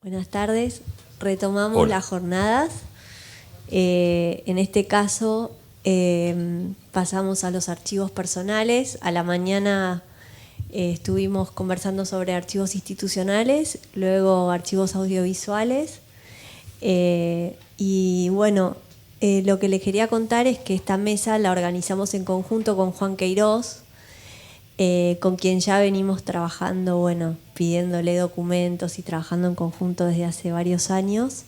Buenas tardes. Retomamos Hola. las jornadas. En este caso pasamos a los archivos personales. A la mañana estuvimos conversando sobre archivos institucionales, luego archivos audiovisuales. Y bueno, lo que les quería contar es que esta mesa la organizamos en conjunto con Juan Queiroz, con quien ya venimos trabajando, bueno, pidiéndole documentos y trabajando en conjunto desde hace varios años.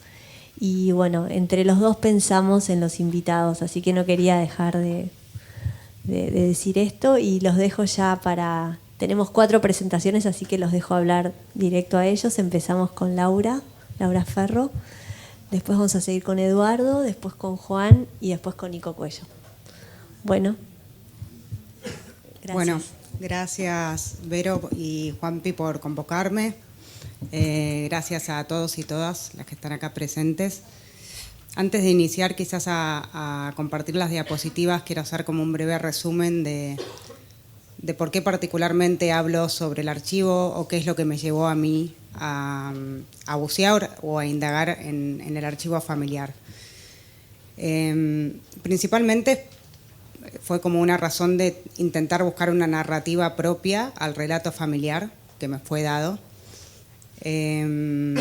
Y bueno, entre los dos pensamos en los invitados, así que no quería dejar de decir esto y los dejo ya para... Tenemos 4 presentaciones, así que los dejo hablar directo a ellos. Empezamos con Laura Ferro, después vamos a seguir con Eduardo, después con Juan y después con Nico Cuello. Bueno, gracias. Bueno, gracias Vero y Juanpi por convocarme. Gracias a todos y todas las que están acá presentes. Antes de iniciar quizás a compartir las diapositivas, quiero hacer como un breve resumen de por qué particularmente hablo sobre el archivo o qué es lo que me llevó a mí a bucear o a indagar en el archivo familiar. Principalmente fue como una razón de intentar buscar una narrativa propia al relato familiar que me fue dado. El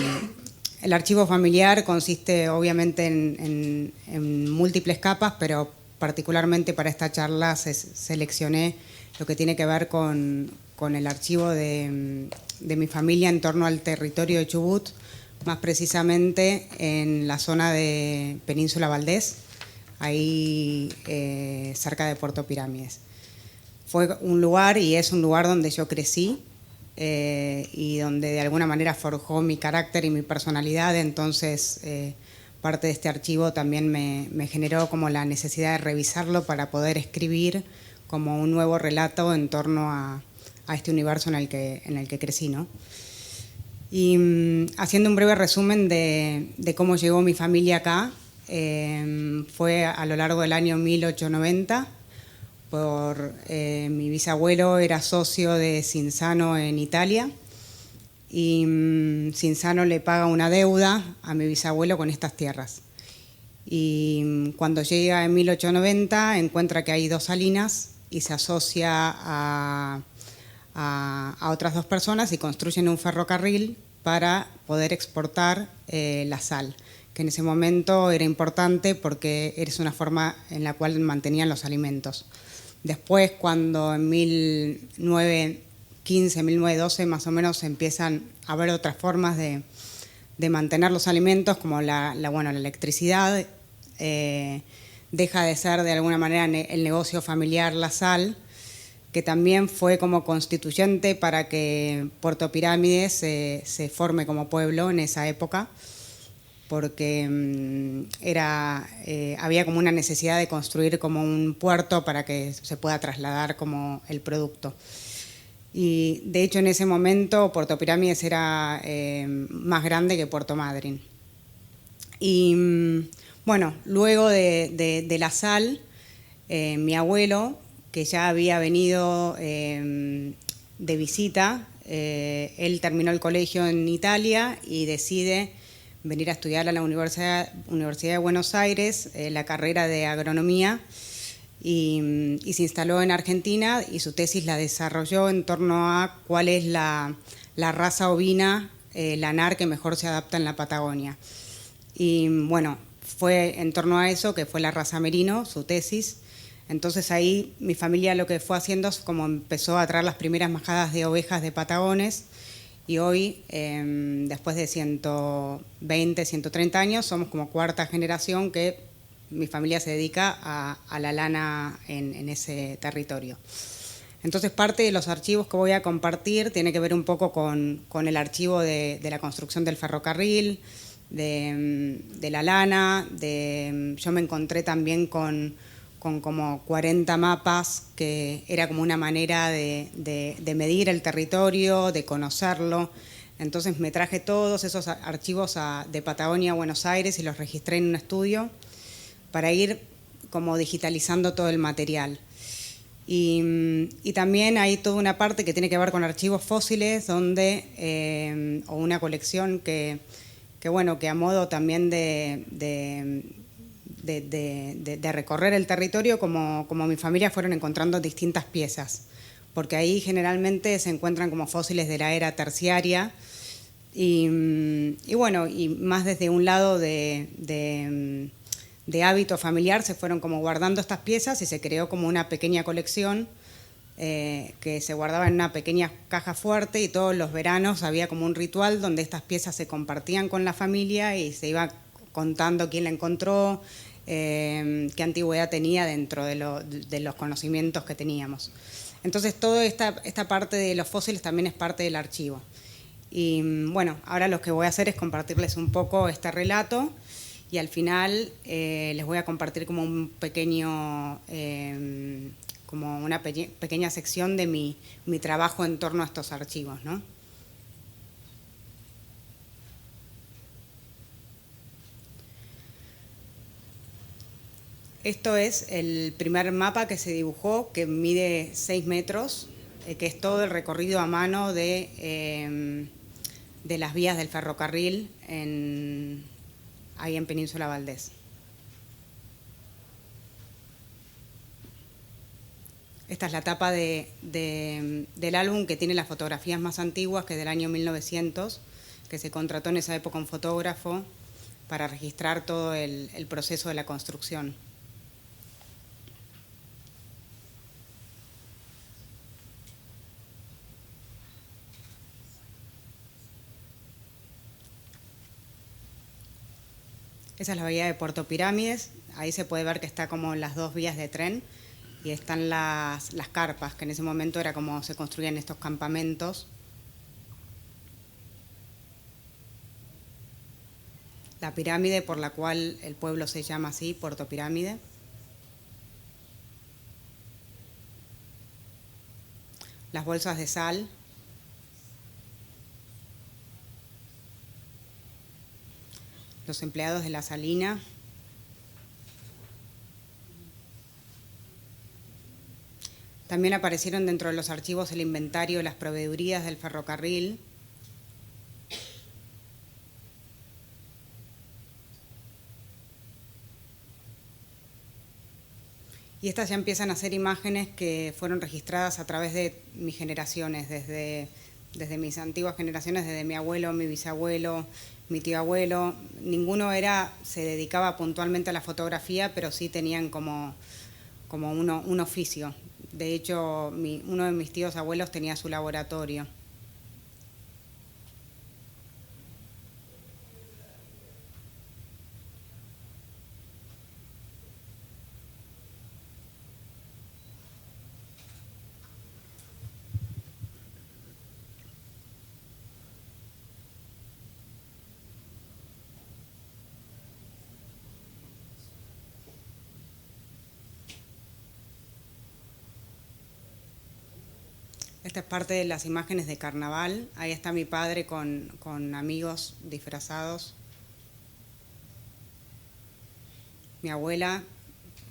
archivo familiar consiste obviamente en múltiples capas, pero particularmente para esta charla seleccioné lo que tiene que ver con el archivo de mi familia en torno al territorio de Chubut, más precisamente en la zona de Península Valdés, ahí cerca de Puerto Pirámides. Fue un lugar y es un lugar donde yo crecí y donde de alguna manera forjó mi carácter y mi personalidad, entonces parte de este archivo también me generó como la necesidad de revisarlo para poder escribir como un nuevo relato en torno a este universo en el que crecí, ¿no? Y haciendo un breve resumen de cómo llegó mi familia acá, fue a lo largo del año 1890. Mi bisabuelo era socio de Cinzano en Italia y Cinzano le paga una deuda a mi bisabuelo con estas tierras. Y cuando llega en 1890 encuentra que hay 2 salinas y se asocia a otras 2 personas y construyen un ferrocarril para poder exportar la sal, que en ese momento era importante porque es una forma en la cual mantenían los alimentos. Después, cuando en 1915, 1912 más o menos empiezan a haber otras formas de mantener los alimentos, como la electricidad, deja de ser de alguna manera el negocio familiar la sal, que también fue como constituyente para que Puerto Pirámides se forme como pueblo en esa época, porque había como una necesidad de construir como un puerto para que se pueda trasladar como el producto. Y de hecho en ese momento Puerto Pirámides era más grande que Puerto Madryn. Y bueno, luego de la sal, mi abuelo, que ya había venido de visita, él terminó el colegio en Italia y decide venir a estudiar a la Universidad de Buenos Aires, la carrera de agronomía, y se instaló en Argentina y su tesis la desarrolló en torno a cuál es la raza ovina lanar que mejor se adapta en la Patagonia. Y bueno, fue en torno a eso que fue la raza merino, su tesis. Entonces ahí mi familia lo que fue haciendo es como empezó a traer las primeras majadas de ovejas de patagones y hoy, después de 120, 130 años, somos como 4ª generación que mi familia se dedica a la lana en ese territorio. Entonces parte de los archivos que voy a compartir tiene que ver un poco con el archivo de la construcción del ferrocarril, de la lana, yo me encontré también con como 40 mapas, que era como una manera de medir el territorio, de conocerlo. Entonces me traje todos esos archivos de Patagonia a Buenos Aires y los registré en un estudio para ir como digitalizando todo el material. Y también hay toda una parte que tiene que ver con archivos fósiles, o una colección que bueno, que a modo también de recorrer el territorio, como mi familia fueron encontrando distintas piezas, porque ahí generalmente se encuentran como fósiles de la era terciaria y bueno, y más desde un lado de hábito familiar se fueron como guardando estas piezas y se creó como una pequeña colección que se guardaba en una pequeña caja fuerte y todos los veranos había como un ritual donde estas piezas se compartían con la familia y se iba contando quién la encontró, qué antigüedad tenía dentro de los conocimientos que teníamos. Entonces toda esta parte de los fósiles también es parte del archivo. Y bueno, ahora lo que voy a hacer es compartirles un poco este relato y al final les voy a compartir como un pequeño, como una pequeña sección de mi trabajo en torno a estos archivos, ¿no? Esto es el primer mapa que se dibujó, que mide 6 metros, que es todo el recorrido a mano de las vías del ferrocarril ahí en Península Valdés. Esta es la tapa del álbum que tiene las fotografías más antiguas, que es del año 1900, que se contrató en esa época un fotógrafo para registrar todo el proceso de la construcción. Esa es la bahía de Puerto Pirámides, ahí se puede ver que está como las dos vías de tren y están las carpas, que en ese momento era como se construían estos campamentos. La pirámide por la cual el pueblo se llama así, Puerto Pirámide. Las bolsas de sal. Los empleados de la salina. También aparecieron dentro de los archivos el inventario de las proveedurías del ferrocarril. Y estas ya empiezan a ser imágenes que fueron registradas a través de mis generaciones, desde mis antiguas generaciones, desde mi abuelo, mi bisabuelo, mi tío abuelo. Ninguno se dedicaba puntualmente a la fotografía, pero sí tenían como un oficio. De hecho, uno de mis tíos abuelos tenía su laboratorio. Esta es parte de las imágenes de carnaval. Ahí está mi padre con amigos disfrazados. Mi abuela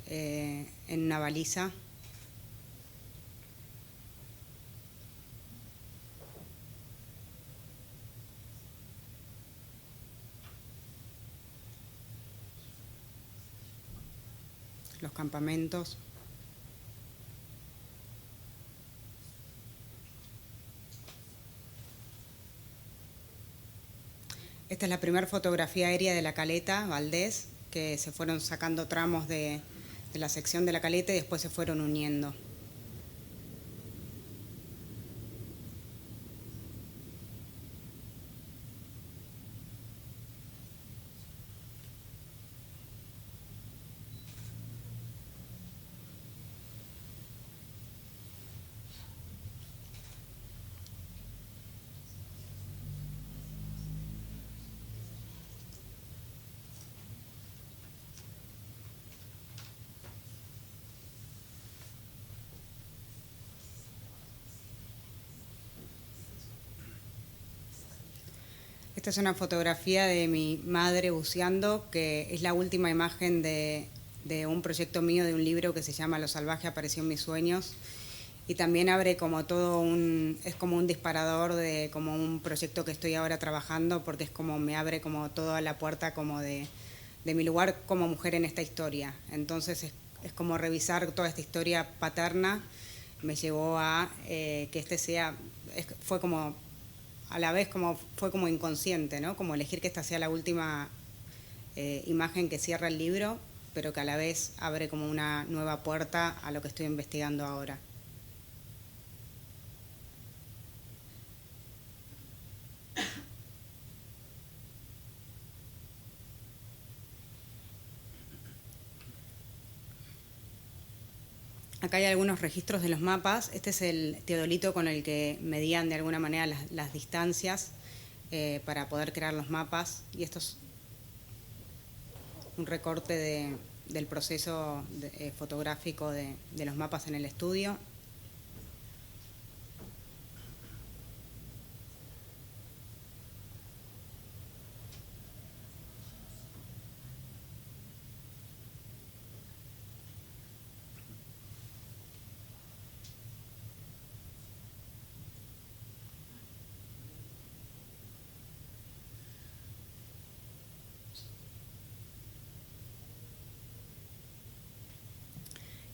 en una baliza. Los campamentos. Esta es la primera fotografía aérea de la caleta, Valdés, que se fueron sacando tramos de la sección de la caleta y después se fueron uniendo. Esta es una fotografía de mi madre buceando, que es la última imagen de un proyecto mío, de un libro que se llama Lo salvaje apareció en mis sueños. Y también abre como todo es como un disparador de como un proyecto que estoy ahora trabajando, porque es como me abre como toda la puerta como de mi lugar como mujer en esta historia. Entonces es como revisar toda esta historia paterna, me llevó a que este sea, fue como, a la vez como fue como inconsciente, ¿no? Como elegir que esta sea la última imagen que cierra el libro, pero que a la vez abre como una nueva puerta a lo que estoy investigando ahora. Acá hay algunos registros de los mapas. Este es el teodolito con el que medían de alguna manera las distancias para poder crear los mapas. Y esto es un recorte del proceso fotográfico de los mapas en el estudio.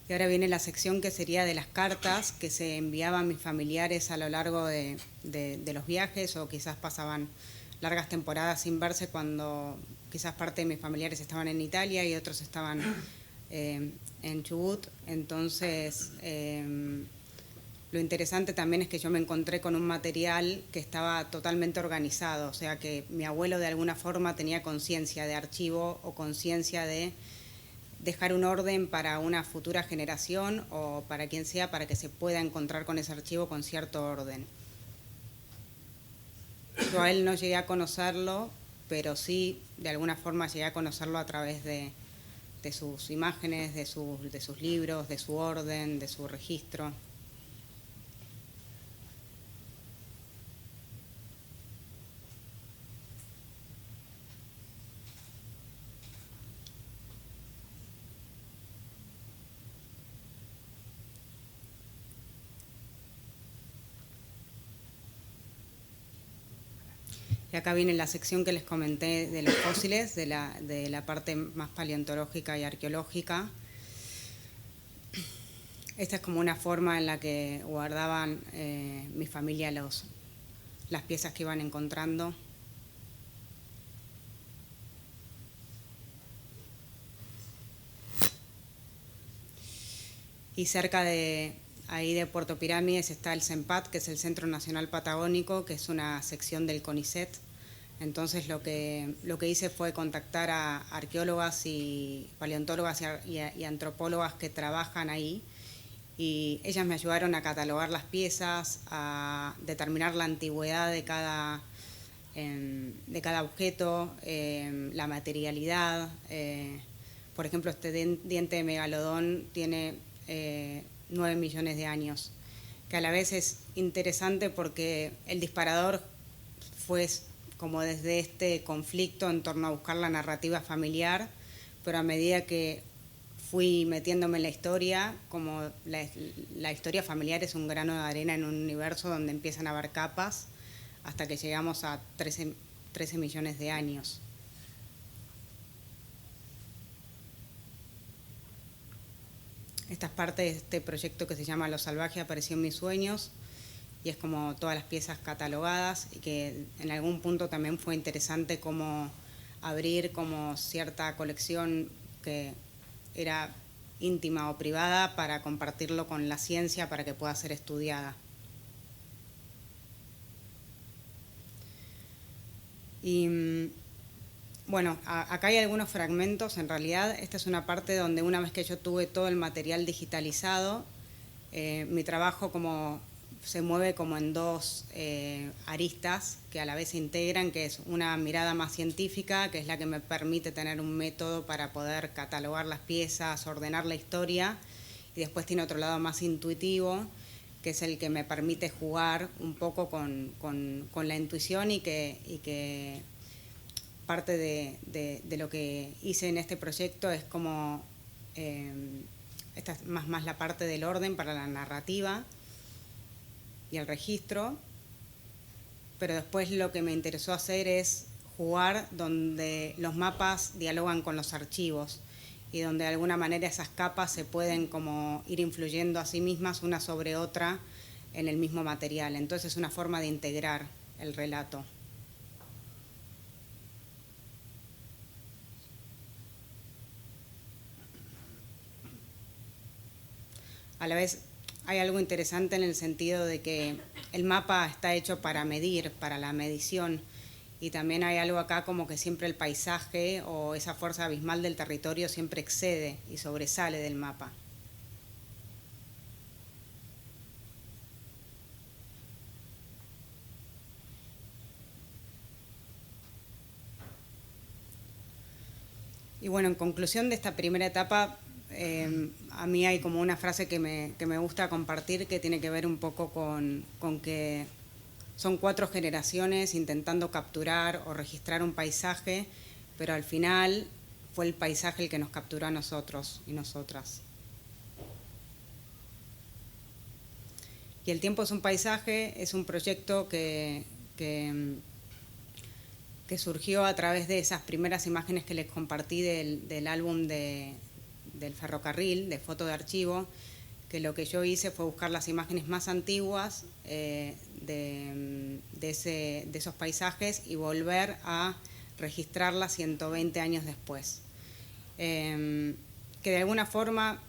Y ahora viene la sección que sería de las cartas que se enviaban mis familiares a lo largo de los viajes, o quizás pasaban largas temporadas sin verse cuando quizás parte de mis familiares estaban en Italia y otros estaban en Chubut. Entonces, lo interesante también es que yo me encontré con un material que estaba totalmente organizado, o sea que mi abuelo de alguna forma tenía conciencia de archivo o conciencia de dejar un orden para una futura generación o para quien sea, para que se pueda encontrar con ese archivo con cierto orden. Yo a él no llegué a conocerlo, pero sí de alguna forma llegué a conocerlo a través de sus imágenes, de sus libros, de su orden, de su registro. Y acá viene la sección que les comenté de los fósiles, de la parte más paleontológica y arqueológica. Esta es como una forma en la que guardaban mi familia las piezas que iban encontrando. Y cerca de ahí de Puerto Pirámides está el CENPAT, que es el Centro Nacional Patagónico, que es una sección del CONICET. Entonces lo que hice fue contactar a arqueólogas y paleontólogas y antropólogas que trabajan ahí, y ellas me ayudaron a catalogar las piezas, a determinar la antigüedad de cada objeto, la materialidad. Por ejemplo, este diente de megalodón tiene 9 millones de años, que a la vez es interesante porque el disparador fue como desde este conflicto en torno a buscar la narrativa familiar, pero a medida que fui metiéndome en la historia, como la historia familiar es un grano de arena en un universo donde empiezan a haber capas, hasta que llegamos a 13 millones de años. Esta es parte de este proyecto que se llama Lo Salvaje apareció en mis sueños, y es como todas las piezas catalogadas, y que en algún punto también fue interesante como abrir como cierta colección que era íntima o privada para compartirlo con la ciencia para que pueda ser estudiada. Y bueno, acá hay algunos fragmentos. En realidad esta es una parte donde una vez que yo tuve todo el material digitalizado, mi trabajo como se mueve como en dos aristas que a la vez se integran, que es una mirada más científica, que es la que me permite tener un método para poder catalogar las piezas, ordenar la historia, y después tiene otro lado más intuitivo, que es el que me permite jugar un poco con la intuición, y que parte de lo que hice en este proyecto es como, esta es más la parte del orden para la narrativa, y el registro, pero después lo que me interesó hacer es jugar donde los mapas dialogan con los archivos y donde de alguna manera esas capas se pueden como ir influyendo a sí mismas una sobre otra en el mismo material. Entonces es una forma de integrar el relato. A la vez hay algo interesante en el sentido de que el mapa está hecho para medir, para la medición, y también hay algo acá como que siempre el paisaje o esa fuerza abismal del territorio siempre excede y sobresale del mapa. Y bueno, en conclusión de esta primera etapa, a mí hay como una frase que me gusta compartir que tiene que ver un poco con que son 4 generaciones intentando capturar o registrar un paisaje, pero al final fue el paisaje el que nos capturó a nosotros y nosotras. Y El tiempo es un paisaje es un proyecto que surgió a través de esas primeras imágenes que les compartí del álbum del ferrocarril, de foto de archivo, que lo que yo hice fue buscar las imágenes más antiguas de esos paisajes y volver a registrarlas 120 años después. Que de alguna forma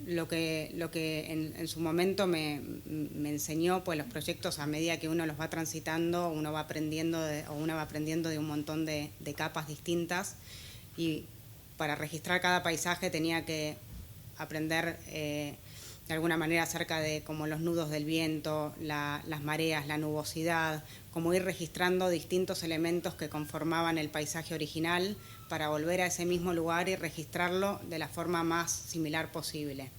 lo que en su momento me enseñó, pues los proyectos a medida que uno los va transitando, uno va aprendiendo una va aprendiendo de un montón de capas distintas, y para registrar cada paisaje tenía que aprender de alguna manera acerca de como los nudos del viento, las mareas, la nubosidad, como ir registrando distintos elementos que conformaban el paisaje original para volver a ese mismo lugar y registrarlo de la forma más similar posible.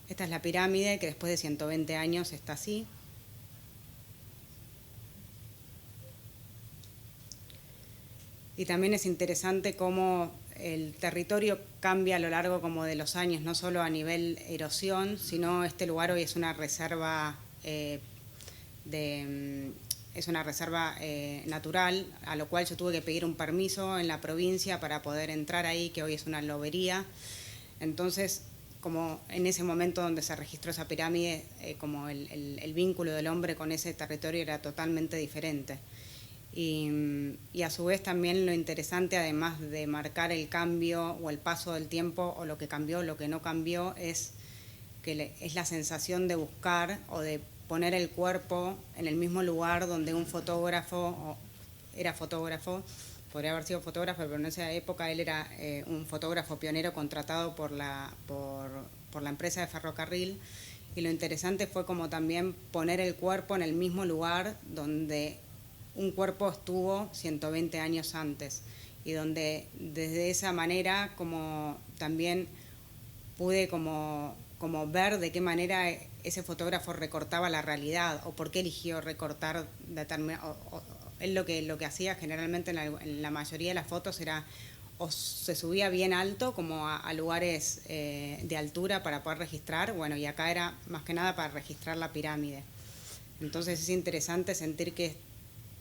Esta es la pirámide que después de 120 años está así. Y también es interesante cómo el territorio cambia a lo largo como de los años, no solo a nivel erosión, sino este lugar hoy es una reserva natural, a lo cual yo tuve que pedir un permiso en la provincia para poder entrar ahí, que hoy es una lobería. Entonces, como en ese momento donde se registró esa pirámide, como el vínculo del hombre con ese territorio era totalmente diferente. Y a su vez también lo interesante, además de marcar el cambio o el paso del tiempo o lo que cambió, lo que no cambió, es que es la sensación de buscar o de poner el cuerpo en el mismo lugar donde un fotógrafo, era fotógrafo, podría haber sido fotógrafo, pero en esa época él era un fotógrafo pionero contratado por la empresa de ferrocarril, y lo interesante fue como también poner el cuerpo en el mismo lugar donde un cuerpo estuvo 120 años antes, y donde desde esa manera como también pude como ver de qué manera ese fotógrafo recortaba la realidad o por qué eligió recortar él lo que hacía generalmente en la mayoría de las fotos era o se subía bien alto como a lugares de altura para poder registrar, bueno, y acá era más que nada para registrar la pirámide. Entonces es interesante sentir que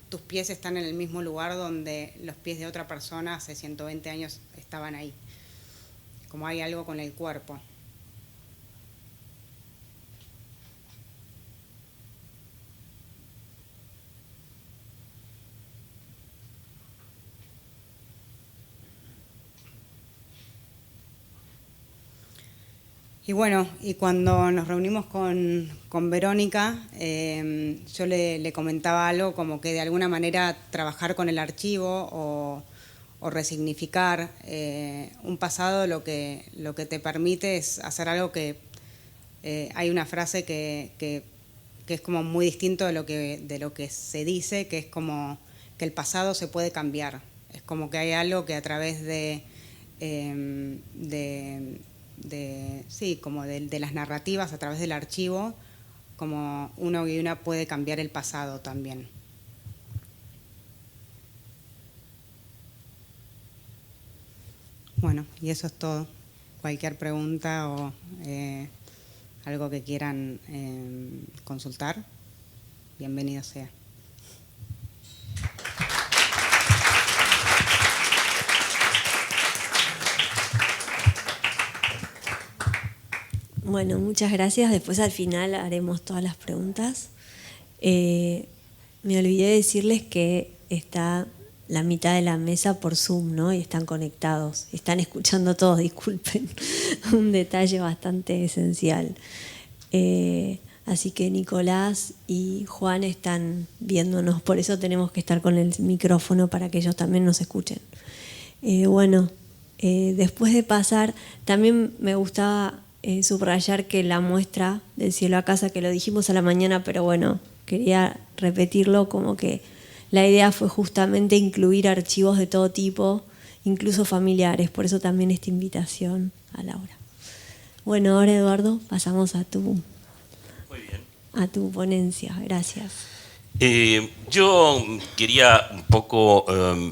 tus pies están en el mismo lugar donde los pies de otra persona hace 120 años estaban ahí. Como hay algo con el cuerpo. Y bueno, y cuando nos reunimos con Verónica, yo le comentaba algo como que de alguna manera trabajar con el archivo o resignificar un pasado lo que te permite es hacer algo que hay una frase que es como muy distinto de lo que se dice, que es como que el pasado se puede cambiar. Es como que hay algo que a través como de las narrativas, a través del archivo, como uno y una puede cambiar el pasado también. Bueno, y eso es todo. cualquier pregunta o algo que quieran consultar, bienvenido sea. Bueno, muchas gracias. Después al final haremos todas las preguntas. Me olvidé decirles que está la mitad de la mesa por Zoom, ¿no? Y están conectados, están escuchando todos, disculpen. Un detalle bastante esencial. Así que Nicolás y Juan están viéndonos, por eso tenemos que estar con el micrófono para que ellos también nos escuchen. Después de pasar, también me gustaba subrayar que la muestra del cielo a casa, que lo dijimos a la mañana, pero bueno, quería repetirlo, como que la idea fue justamente incluir archivos de todo tipo, incluso familiares, por eso también esta invitación a Laura. Bueno, ahora Eduardo, pasamos a tu ponencia. Gracias. Yo quería un poco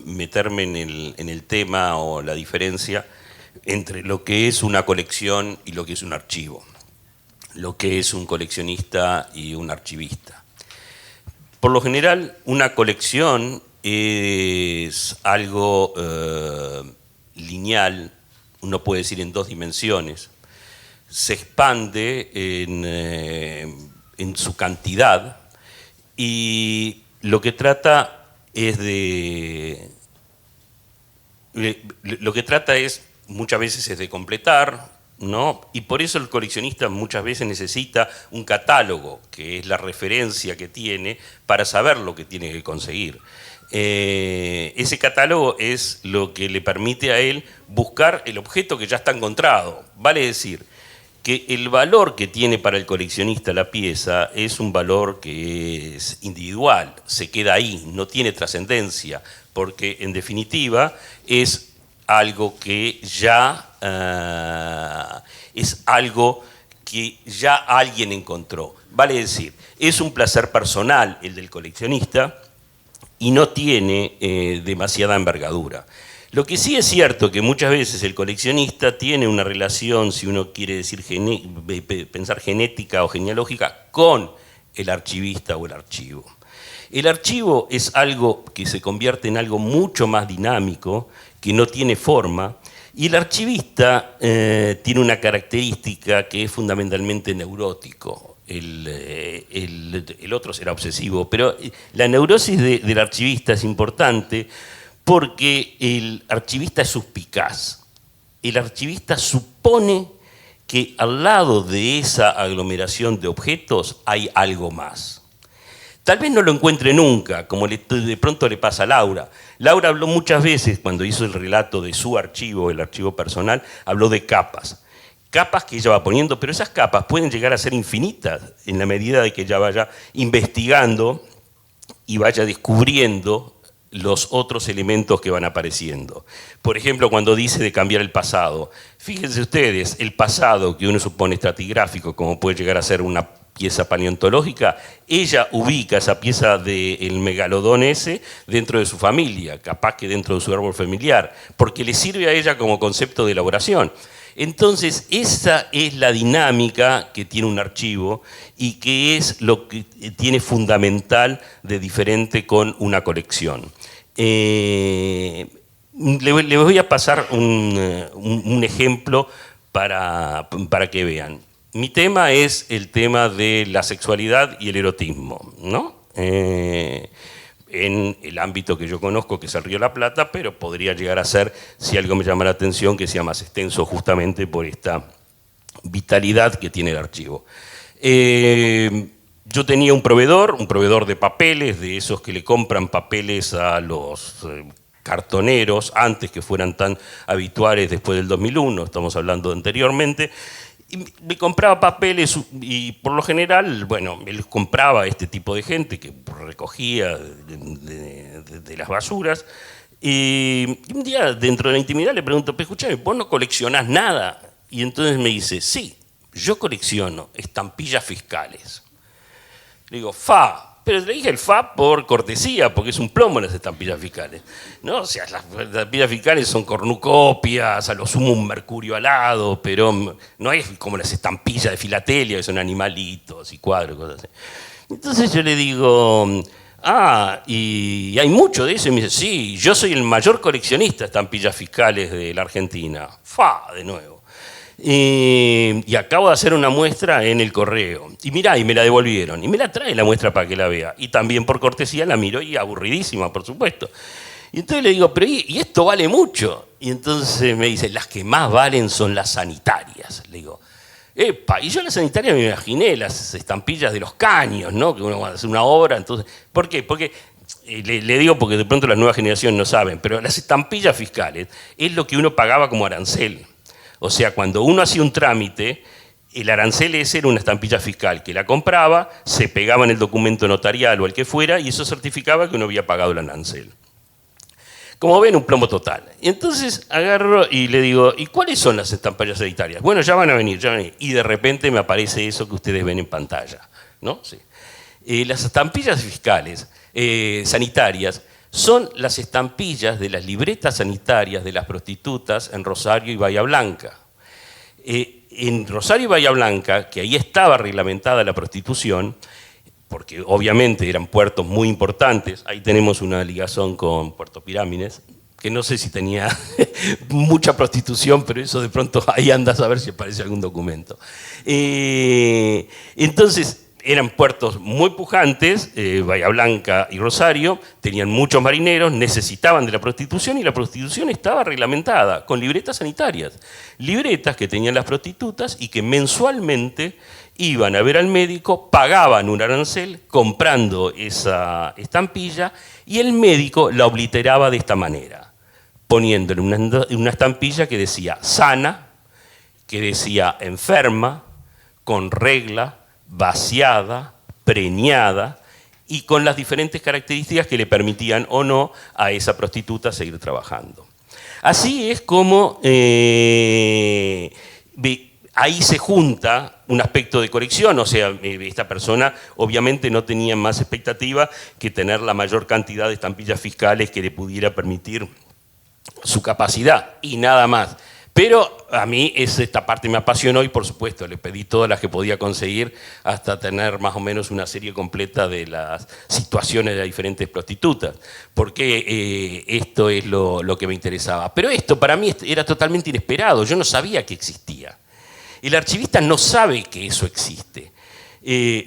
meterme en el tema o la diferencia entre lo que es una colección y lo que es un archivo, lo que es un coleccionista y un archivista. Por lo general, una colección es algo lineal, uno puede decir en dos dimensiones, se expande en su cantidad y lo que trata es muchas veces es de completar, ¿no? Y por eso el coleccionista muchas veces necesita un catálogo, que es la referencia que tiene para saber lo que tiene que conseguir. Ese catálogo es lo que le permite a él buscar el objeto que ya está encontrado. Vale decir, que el valor que tiene para el coleccionista la pieza es un valor que es individual, se queda ahí, no tiene trascendencia, porque en definitiva es algo que ya alguien encontró. Vale decir, es un placer personal el del coleccionista y no tiene demasiada envergadura. Lo que sí es cierto que muchas veces el coleccionista tiene una relación, si uno quiere decir pensar genética o genealógica, con el archivista o el archivo. El archivo es algo que se convierte en algo mucho más dinámico, que no tiene forma, y el archivista tiene una característica que es fundamentalmente neurótico. El otro será obsesivo, pero la neurosis del archivista es importante porque el archivista es suspicaz. El archivista supone que al lado de esa aglomeración de objetos hay algo más. Tal vez no lo encuentre nunca, como de pronto le pasa a Laura. Laura habló muchas veces, cuando hizo el relato de su archivo, el archivo personal, habló de capas. Capas que ella va poniendo, pero esas capas pueden llegar a ser infinitas en la medida de que ella vaya investigando y vaya descubriendo los otros elementos que van apareciendo. Por ejemplo, cuando dice de cambiar el pasado. Fíjense ustedes, el pasado que uno supone estratigráfico, como puede llegar a ser una pieza paleontológica, ella ubica esa pieza del megalodón ese dentro de su familia, capaz que dentro de su árbol familiar, porque le sirve a ella como concepto de elaboración. Entonces, esa es la dinámica que tiene un archivo y que es lo que tiene fundamental de diferente con una colección. Le voy a pasar un ejemplo para que vean. Mi tema es el tema de la sexualidad y el erotismo, ¿no? En el ámbito que yo conozco, que es el Río de la Plata, pero podría llegar a ser, si algo me llama la atención, que sea más extenso justamente por esta vitalidad que tiene el archivo. Yo tenía un proveedor de papeles, de esos que le compran papeles a los cartoneros, antes que fueran tan habituales después del 2001, estamos hablando anteriormente, y me compraba papeles y por lo general, bueno, él compraba este tipo de gente que recogía de las basuras. Y un día, dentro de la intimidad, le pregunto, pero escúchame, ¿vos no coleccionás nada? Y entonces me dice, sí, yo colecciono estampillas fiscales. Le digo, Pero le dije el FA por cortesía, porque es un plomo las estampillas fiscales, ¿no? O sea, las estampillas fiscales son cornucopias, a lo sumo un mercurio alado, pero no es como las estampillas de filatelia, que son animalitos y cuadros, cosas así. Entonces yo le digo, y hay mucho de eso. Y me dice, sí, yo soy el mayor coleccionista de estampillas fiscales de la Argentina. De nuevo. Y acabo de hacer una muestra en el correo. Y mirá, y me la devolvieron. Y me la trae la muestra para que la vea. Y también por cortesía la miró y aburridísima, por supuesto. Y entonces le digo, pero ¿y esto vale mucho? Y entonces me dice, las que más valen son las sanitarias. Le digo, epa, y yo las sanitarias me imaginé las estampillas de los caños, ¿no? Que uno va a hacer una obra, entonces... ¿Por qué? Porque, le digo porque de pronto las nuevas generaciones no saben, pero las estampillas fiscales es lo que uno pagaba como arancel. O sea, cuando uno hacía un trámite, el arancel ese era una estampilla fiscal que la compraba, se pegaba en el documento notarial o el que fuera, y eso certificaba que uno había pagado el arancel. Como ven, un plomo total. Y entonces agarro y le digo, ¿y cuáles son las estampillas sanitarias? Bueno, ya van a venir, ya van a venir. Y de repente me aparece eso que ustedes ven en pantalla, ¿no? Sí. Las estampillas fiscales sanitarias son las estampillas de las libretas sanitarias de las prostitutas en Rosario y Bahía Blanca. En Rosario y Bahía Blanca, que ahí estaba reglamentada la prostitución, porque obviamente eran puertos muy importantes. Ahí tenemos una ligazón con Puerto Pirámides, que no sé si tenía mucha prostitución, pero eso de pronto ahí andas a ver si aparece algún documento. Entonces, eran puertos muy pujantes, Bahía Blanca y Rosario, tenían muchos marineros, necesitaban de la prostitución y la prostitución estaba reglamentada con libretas sanitarias. Libretas que tenían las prostitutas y que mensualmente iban a ver al médico, pagaban un arancel comprando esa estampilla y el médico la obliteraba de esta manera, poniéndole una estampilla que decía sana, que decía enferma, con regla, vaciada, preñada y con las diferentes características que le permitían o no a esa prostituta seguir trabajando. Así es como ahí se junta un aspecto de colección, o sea, esta persona obviamente no tenía más expectativa que tener la mayor cantidad de estampillas fiscales que le pudiera permitir su capacidad y nada más. Pero a mí esta parte me apasionó y por supuesto le pedí todas las que podía conseguir hasta tener más o menos una serie completa de las situaciones de las diferentes prostitutas, porque esto es lo que me interesaba. Pero esto para mí era totalmente inesperado, yo no sabía que existía. El archivista no sabe que eso existe.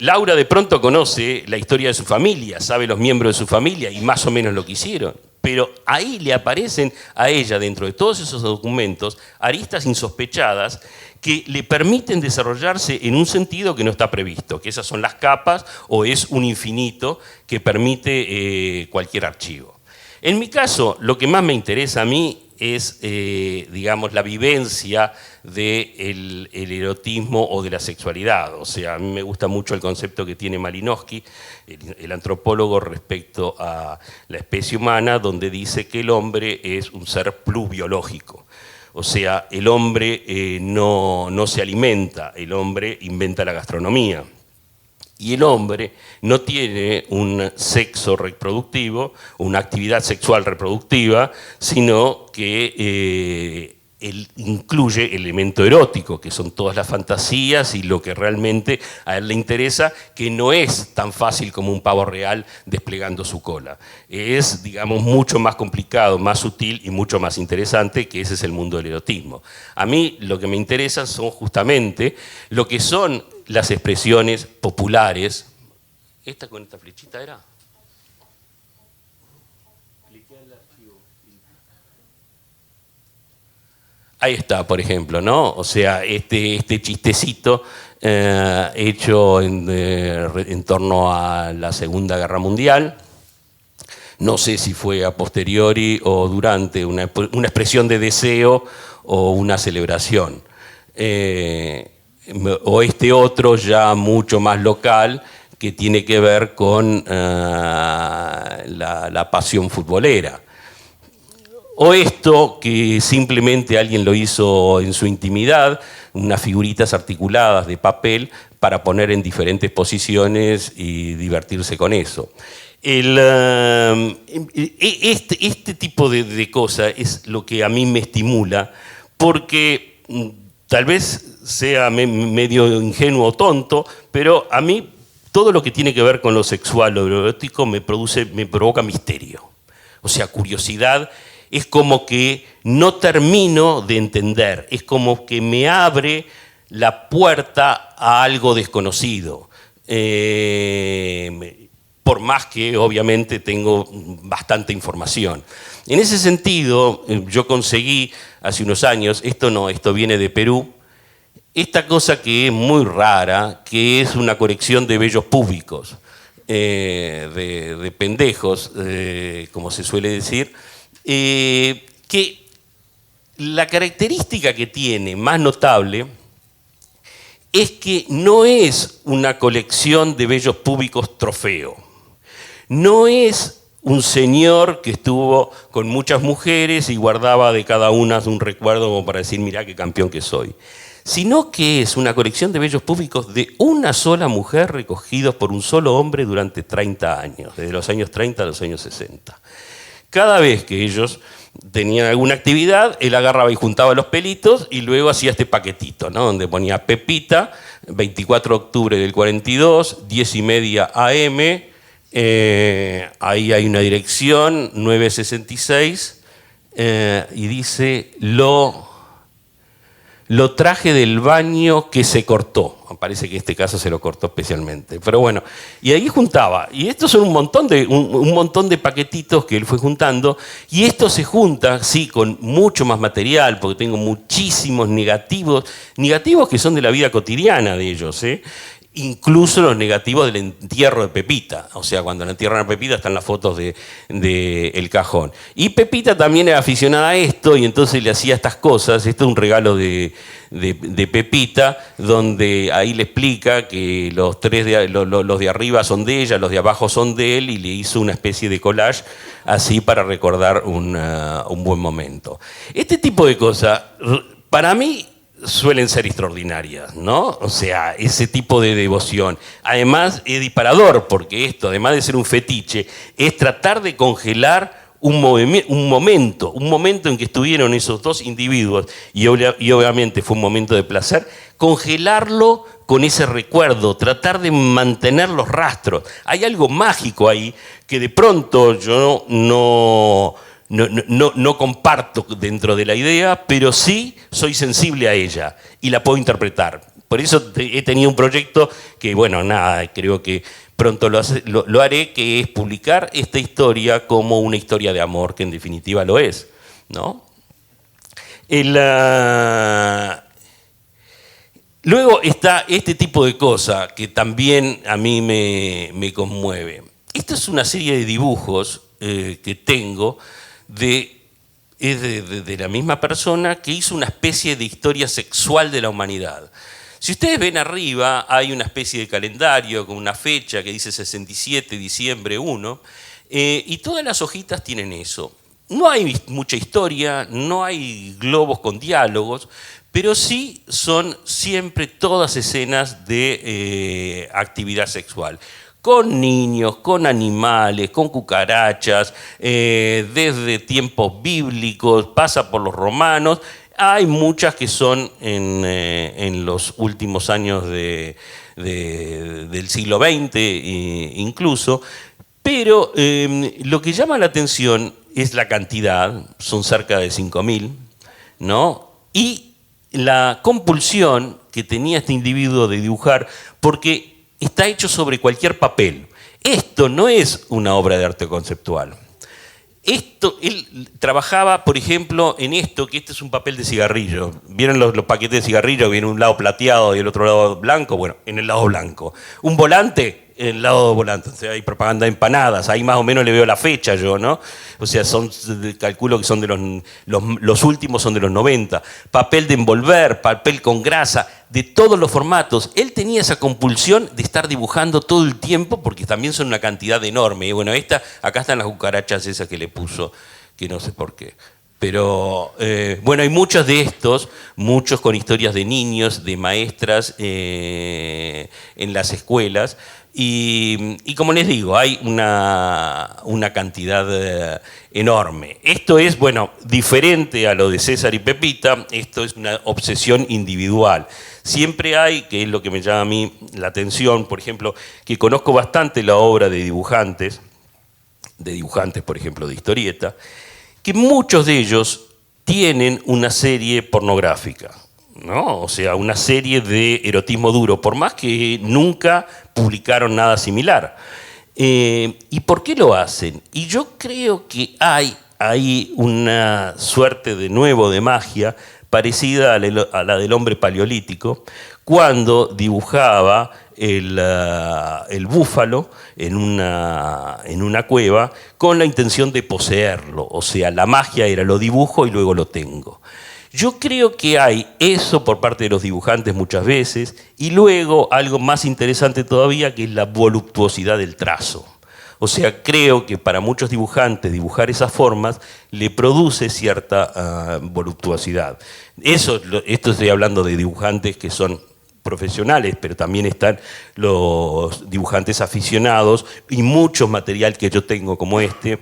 Laura de pronto conoce la historia de su familia, sabe los miembros de su familia y más o menos lo que hicieron. Pero ahí le aparecen a ella, dentro de todos esos documentos, aristas insospechadas que le permiten desarrollarse en un sentido que no está previsto, que esas son las capas o es un infinito que permite cualquier archivo. En mi caso, lo que más me interesa a mí es, digamos, la vivencia del erotismo o de la sexualidad. O sea, a mí me gusta mucho el concepto que tiene Malinowski, el antropólogo, respecto a la especie humana, donde dice que el hombre es un ser pluviológico. O sea, el hombre no se alimenta, el hombre inventa la gastronomía. Y el hombre no tiene un sexo reproductivo, una actividad sexual reproductiva, sino que él incluye el elemento erótico, que son todas las fantasías y lo que realmente a él le interesa, que no es tan fácil como un pavo real desplegando su cola. Es, digamos, mucho más complicado, más sutil y mucho más interesante, que ese es el mundo del erotismo. A mí lo que me interesa son justamente lo que son las expresiones populares. ¿Esta con esta flechita era? Ahí está, por ejemplo, ¿no? O sea, este chistecito hecho en torno a la Segunda Guerra Mundial. No sé si fue a posteriori o durante, una expresión de deseo o una celebración. O este otro ya mucho más local, que tiene que ver con la pasión futbolera. o esto que simplemente alguien lo hizo en su intimidad, unas figuritas articuladas de papel para poner en diferentes posiciones y divertirse con eso. Este tipo de cosas es lo que a mí me estimula, porque tal vez sea medio ingenuo o tonto, pero a mí todo lo que tiene que ver con lo sexual o lo erótico me provoca misterio. O sea, curiosidad. Es como que no termino de entender, es como que me abre la puerta a algo desconocido. Por más que obviamente tengo bastante información. En ese sentido, yo conseguí hace unos años, esto viene de Perú, esta cosa que es muy rara, que es una colección de vellos púbicos, de pendejos, como se suele decir, que la característica que tiene más notable es que no es una colección de vellos púbicos trofeo. No es un señor que estuvo con muchas mujeres y guardaba de cada una un recuerdo como para decir, mirá qué campeón que soy. Sino que es una colección de vellos púbicos de una sola mujer recogidos por un solo hombre durante 30 años, desde los años 30 a los años 60. Cada vez que ellos tenían alguna actividad, él agarraba y juntaba los pelitos y luego hacía este paquetito, ¿no? Donde ponía Pepita, 24 de octubre del 42, 10:30 AM, ahí hay una dirección, 966, y dice, lo traje del baño que se cortó. Parece que en este caso se lo cortó especialmente. Pero bueno, y ahí juntaba. Y estos son un montón de paquetitos que él fue juntando. Y esto se junta, sí, con mucho más material, porque tengo muchísimos negativos que son de la vida cotidiana de ellos, ¿eh? Incluso los negativos del entierro de Pepita. O sea, cuando la entierran a Pepita están las fotos de El Cajón. Y Pepita también era aficionada a esto y entonces le hacía estas cosas. Esto es un regalo de Pepita, donde ahí le explica que los de arriba son de ella, los de abajo son de él, y le hizo una especie de collage así para recordar un buen momento. Este tipo de cosas, para mí, suelen ser extraordinarias, ¿no? O sea, ese tipo de devoción. Además, es disparador, porque esto, además de ser un fetiche, es tratar de congelar un momento en que estuvieron esos dos individuos, y obviamente fue un momento de placer, congelarlo con ese recuerdo, tratar de mantener los rastros. Hay algo mágico ahí que de pronto yo no comparto dentro de la idea, pero sí soy sensible a ella y la puedo interpretar. Por eso he tenido un proyecto que, bueno, nada, creo que pronto lo haré, que es publicar esta historia como una historia de amor, que en definitiva lo es, ¿no? Luego está este tipo de cosa que también a mí me conmueve. Esta es una serie de dibujos que tengo de la misma persona que hizo una especie de historia sexual de la humanidad. Si ustedes ven arriba, hay una especie de calendario con una fecha que dice 67, diciembre 1, y todas las hojitas tienen eso. No hay mucha historia, no hay globos con diálogos, pero sí son siempre todas escenas de actividad sexual. Con niños, con animales, con cucarachas, desde tiempos bíblicos, pasa por los romanos. Hay muchas que son en los últimos años del siglo XX incluso, pero lo que llama la atención es la cantidad, son cerca de 5.000, ¿no? Y la compulsión que tenía este individuo de dibujar, porque está hecho sobre cualquier papel. Esto no es una obra de arte conceptual. Él trabajaba, por ejemplo, en esto, que este es un papel de cigarrillo. ¿Vieron los paquetes de cigarrillo? Viene un lado plateado y el otro lado blanco. Bueno, en el lado blanco. Un volante, en el lado volante. O sea, hay propaganda de empanadas. Ahí más o menos le veo la fecha yo, ¿no? O sea, calculo que son de los últimos son de los 90. Papel de envolver, papel con grasa, de todos los formatos. Él tenía esa compulsión de estar dibujando todo el tiempo, porque también son una cantidad enorme. Y bueno, acá están las cucarachas esas que le puso, que no sé por qué. Pero bueno, hay muchos de estos, muchos con historias de niños, de maestras en las escuelas. Y como les digo, hay una cantidad enorme. Esto es, bueno, diferente a lo de César y Pepita, esto es una obsesión individual. Siempre hay, que es lo que me llama a mí la atención, por ejemplo, que conozco bastante la obra de dibujantes, por ejemplo, de historieta, que muchos de ellos tienen una serie pornográfica, ¿no? O sea, una serie de erotismo duro, por más que nunca publicaron nada similar. ¿Y por qué lo hacen? Y yo creo que hay ahí una suerte de nuevo de magia parecida a la del hombre paleolítico, cuando dibujaba el búfalo en una cueva con la intención de poseerlo. O sea, la magia era lo dibujo y luego lo tengo. Yo creo que hay eso por parte de los dibujantes muchas veces, y luego algo más interesante todavía, que es la voluptuosidad del trazo. O sea, creo que para muchos dibujantes dibujar esas formas le produce cierta voluptuosidad. Esto estoy hablando de dibujantes que son profesionales, pero también están los dibujantes aficionados y mucho material que yo tengo como este,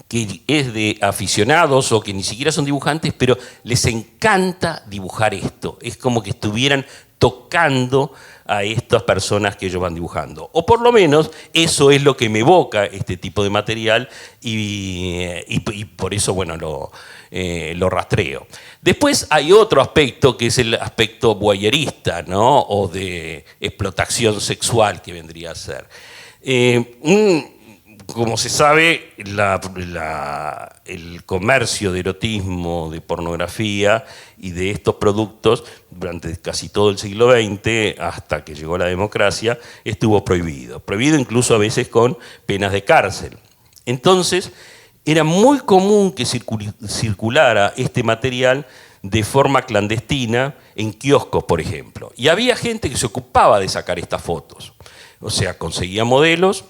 que es de aficionados o que ni siquiera son dibujantes, pero les encanta dibujar esto. Es como que estuvieran tocando a estas personas que ellos van dibujando. O por lo menos eso es lo que me evoca este tipo de material y por eso, bueno, lo rastreo. Después hay otro aspecto que es el aspecto voyerista, ¿no? O de explotación sexual que vendría a ser. Como se sabe, el comercio de erotismo, de pornografía y de estos productos durante casi todo el siglo XX, hasta que llegó la democracia, estuvo prohibido. Prohibido incluso a veces con penas de cárcel. Entonces, era muy común que circulara este material de forma clandestina en kioscos, por ejemplo. Y había gente que se ocupaba de sacar estas fotos. O sea, conseguía modelos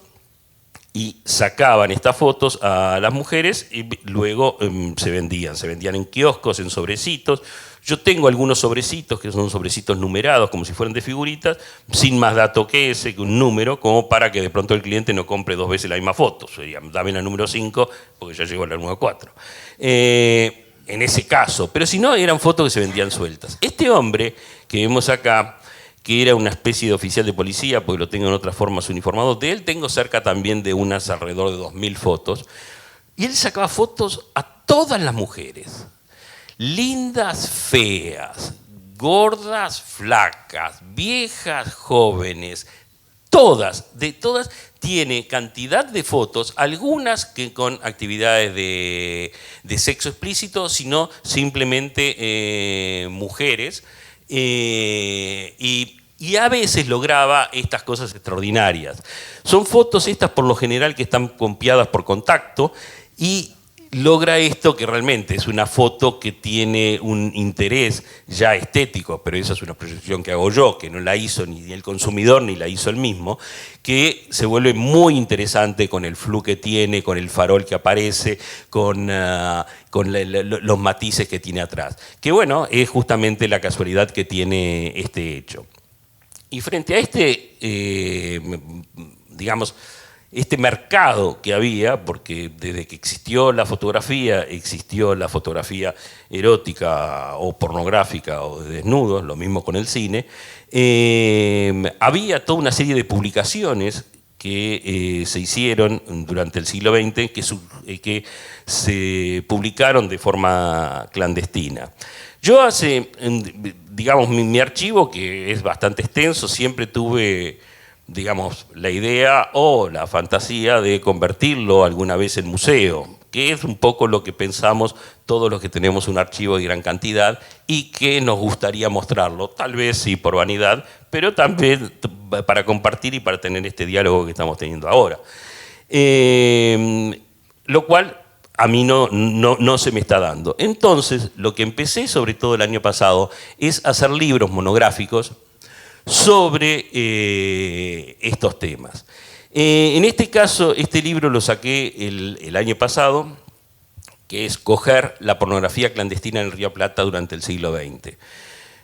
y sacaban estas fotos a las mujeres y luego se vendían en kioscos, en sobrecitos. Yo tengo algunos sobrecitos que son sobrecitos numerados, como si fueran de figuritas, sin más dato que ese, que un número, como para que de pronto el cliente no compre 2 veces la misma foto. Sería, dame la número 5, porque ya llegó la número 4. En ese caso, pero si no, eran fotos que se vendían sueltas. Este hombre que vemos acá, que era una especie de oficial de policía, porque lo tengo en otras formas uniformado, de él tengo cerca también de unas alrededor de 2000 fotos, y él sacaba fotos a todas las mujeres, lindas, feas, gordas, flacas, viejas, jóvenes, de todas tiene cantidad de fotos, algunas que con actividades de sexo explícito, sino simplemente mujeres, y a veces lograba estas cosas extraordinarias. Son fotos estas por lo general que están copiadas por contacto y logra esto que realmente es una foto que tiene un interés ya estético, pero esa es una proyección que hago yo, que no la hizo ni el consumidor ni la hizo él mismo, que se vuelve muy interesante con el flu que tiene, con el farol que aparece, con los matices que tiene atrás. Que bueno, es justamente la casualidad que tiene este hecho. Y frente a digamos, este mercado que había, porque desde que existió la fotografía erótica o pornográfica o de desnudos, lo mismo con el cine, había toda una serie de publicaciones que se hicieron durante el siglo XX que se publicaron de forma clandestina. Yo digamos, mi archivo, que es bastante extenso, siempre tuve, digamos, la idea o la fantasía de convertirlo alguna vez en museo, que es un poco lo que pensamos todos los que tenemos un archivo de gran cantidad y que nos gustaría mostrarlo, tal vez sí por vanidad, pero también para compartir y para tener este diálogo que estamos teniendo ahora. Lo cual a mí no se me está dando. Entonces, lo que empecé, sobre todo el año pasado, es hacer libros monográficos sobre estos temas. En este caso, este libro lo saqué el año pasado, que es Coger, la pornografía clandestina en el Río Plata durante el siglo XX.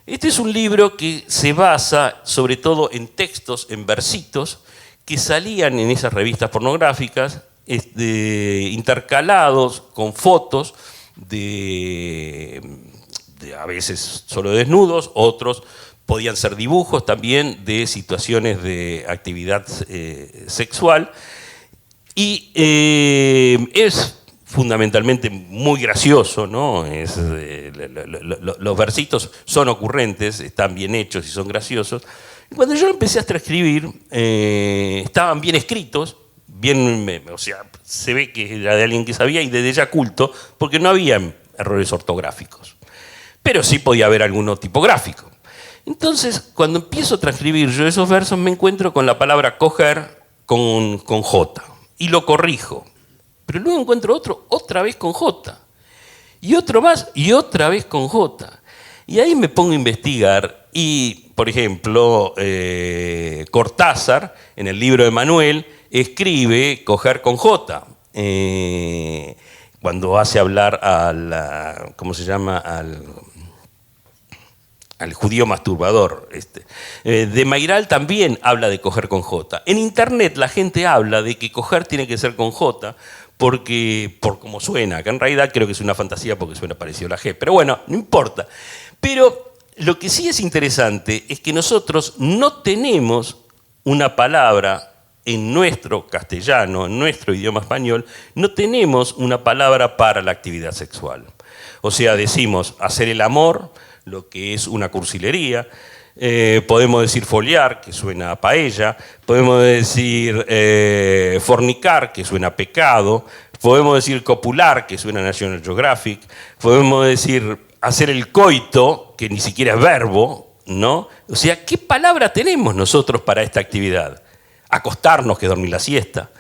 Este es un libro que se basa sobre todo en textos, en versitos, que salían en esas revistas pornográficas, intercalados con fotos a veces solo desnudos, otros podían ser dibujos también de situaciones de actividad sexual. Y es fundamentalmente muy gracioso, ¿no? Los versitos son ocurrentes, están bien hechos y son graciosos. Y cuando yo empecé a transcribir, estaban bien escritos, o sea, se ve que era de alguien que sabía y desde ya culto, porque no había errores ortográficos. Pero sí podía haber alguno tipográfico. Entonces, cuando empiezo a transcribir yo esos versos, me encuentro con la palabra coger con J. Y lo corrijo. Pero luego encuentro otro, otra vez con J. Y otro más, y otra vez con J. Y ahí me pongo a investigar y, por ejemplo, Cortázar, en el libro de Manuel, escribe coger con J. Cuando hace hablar ¿cómo se llama? Al judío masturbador. De Mayral también habla de coger con J. En internet la gente habla de que coger tiene que ser con J por cómo suena, que en realidad creo que es una fantasía porque suena parecido a la G, pero bueno, no importa. Pero lo que sí es interesante es que nosotros no tenemos una palabra en nuestro castellano, en nuestro idioma español, no tenemos una palabra para la actividad sexual. O sea, decimos hacer el amor, lo que es una cursilería, podemos decir foliar, que suena a paella, podemos decir fornicar, que suena a pecado, podemos decir copular, que suena a National Geographic, podemos decir hacer el coito, que ni siquiera es verbo, ¿no? O sea, ¿qué palabra tenemos nosotros para esta actividad? Acostarnos, que dormir la siesta,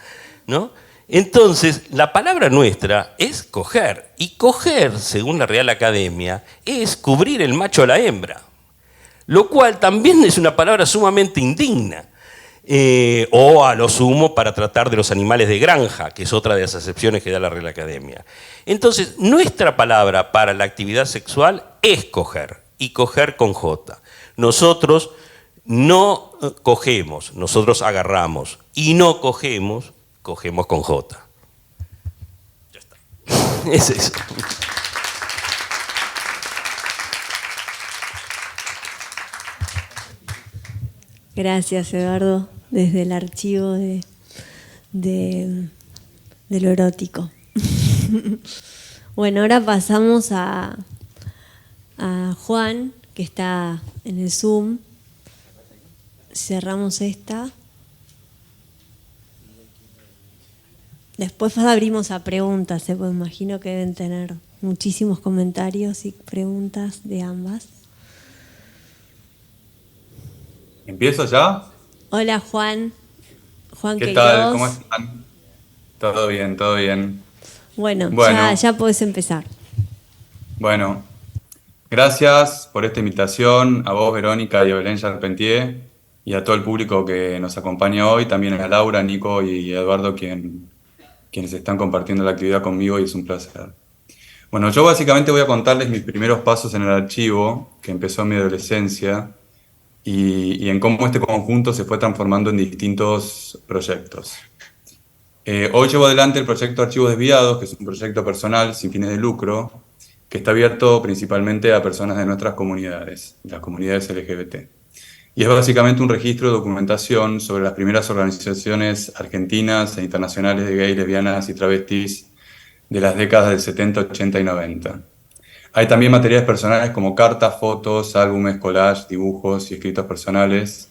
¿no? Entonces, la palabra nuestra es coger, y coger, según la Real Academia, es cubrir el macho a la hembra, lo cual también es una palabra sumamente indigna, o a lo sumo para tratar de los animales de granja, que es otra de las acepciones que da la Real Academia. Entonces, nuestra palabra para la actividad sexual es coger, y coger con J. Nosotros no cogemos, nosotros agarramos, y no cogemos, cogemos con J. Ya está. Es eso. Gracias, Eduardo, desde el archivo de lo erótico. Bueno, ahora pasamos a Juan, que está en el Zoom. Cerramos esta. Después abrimos a preguntas, pues imagino que deben tener muchísimos comentarios y preguntas de ambas. ¿Empiezo ya? Hola Juan. Juan ¿Qué Queiroz. tal? ¿Cómo están? Todo bien, todo bien. Bueno. Ya podés empezar. Bueno, gracias por esta invitación a vos, Verónica, y a Belén Charpentier, y a todo el público que nos acompaña hoy, también a Laura, Nico y Eduardo, quienes están compartiendo la actividad conmigo, y es un placer. Bueno, yo básicamente voy a contarles mis primeros pasos en el archivo, que empezó en mi adolescencia, y en cómo este conjunto se fue transformando en distintos proyectos. Hoy llevo adelante el proyecto Archivos Desviados, que es un proyecto personal sin fines de lucro, que está abierto principalmente a personas de nuestras comunidades, las comunidades LGBT. Y es básicamente un registro de documentación sobre las primeras organizaciones argentinas e internacionales de gays, lesbianas y travestis de las décadas del 70, 80 y 90. Hay también materiales personales como cartas, fotos, álbumes, collages, dibujos y escritos personales.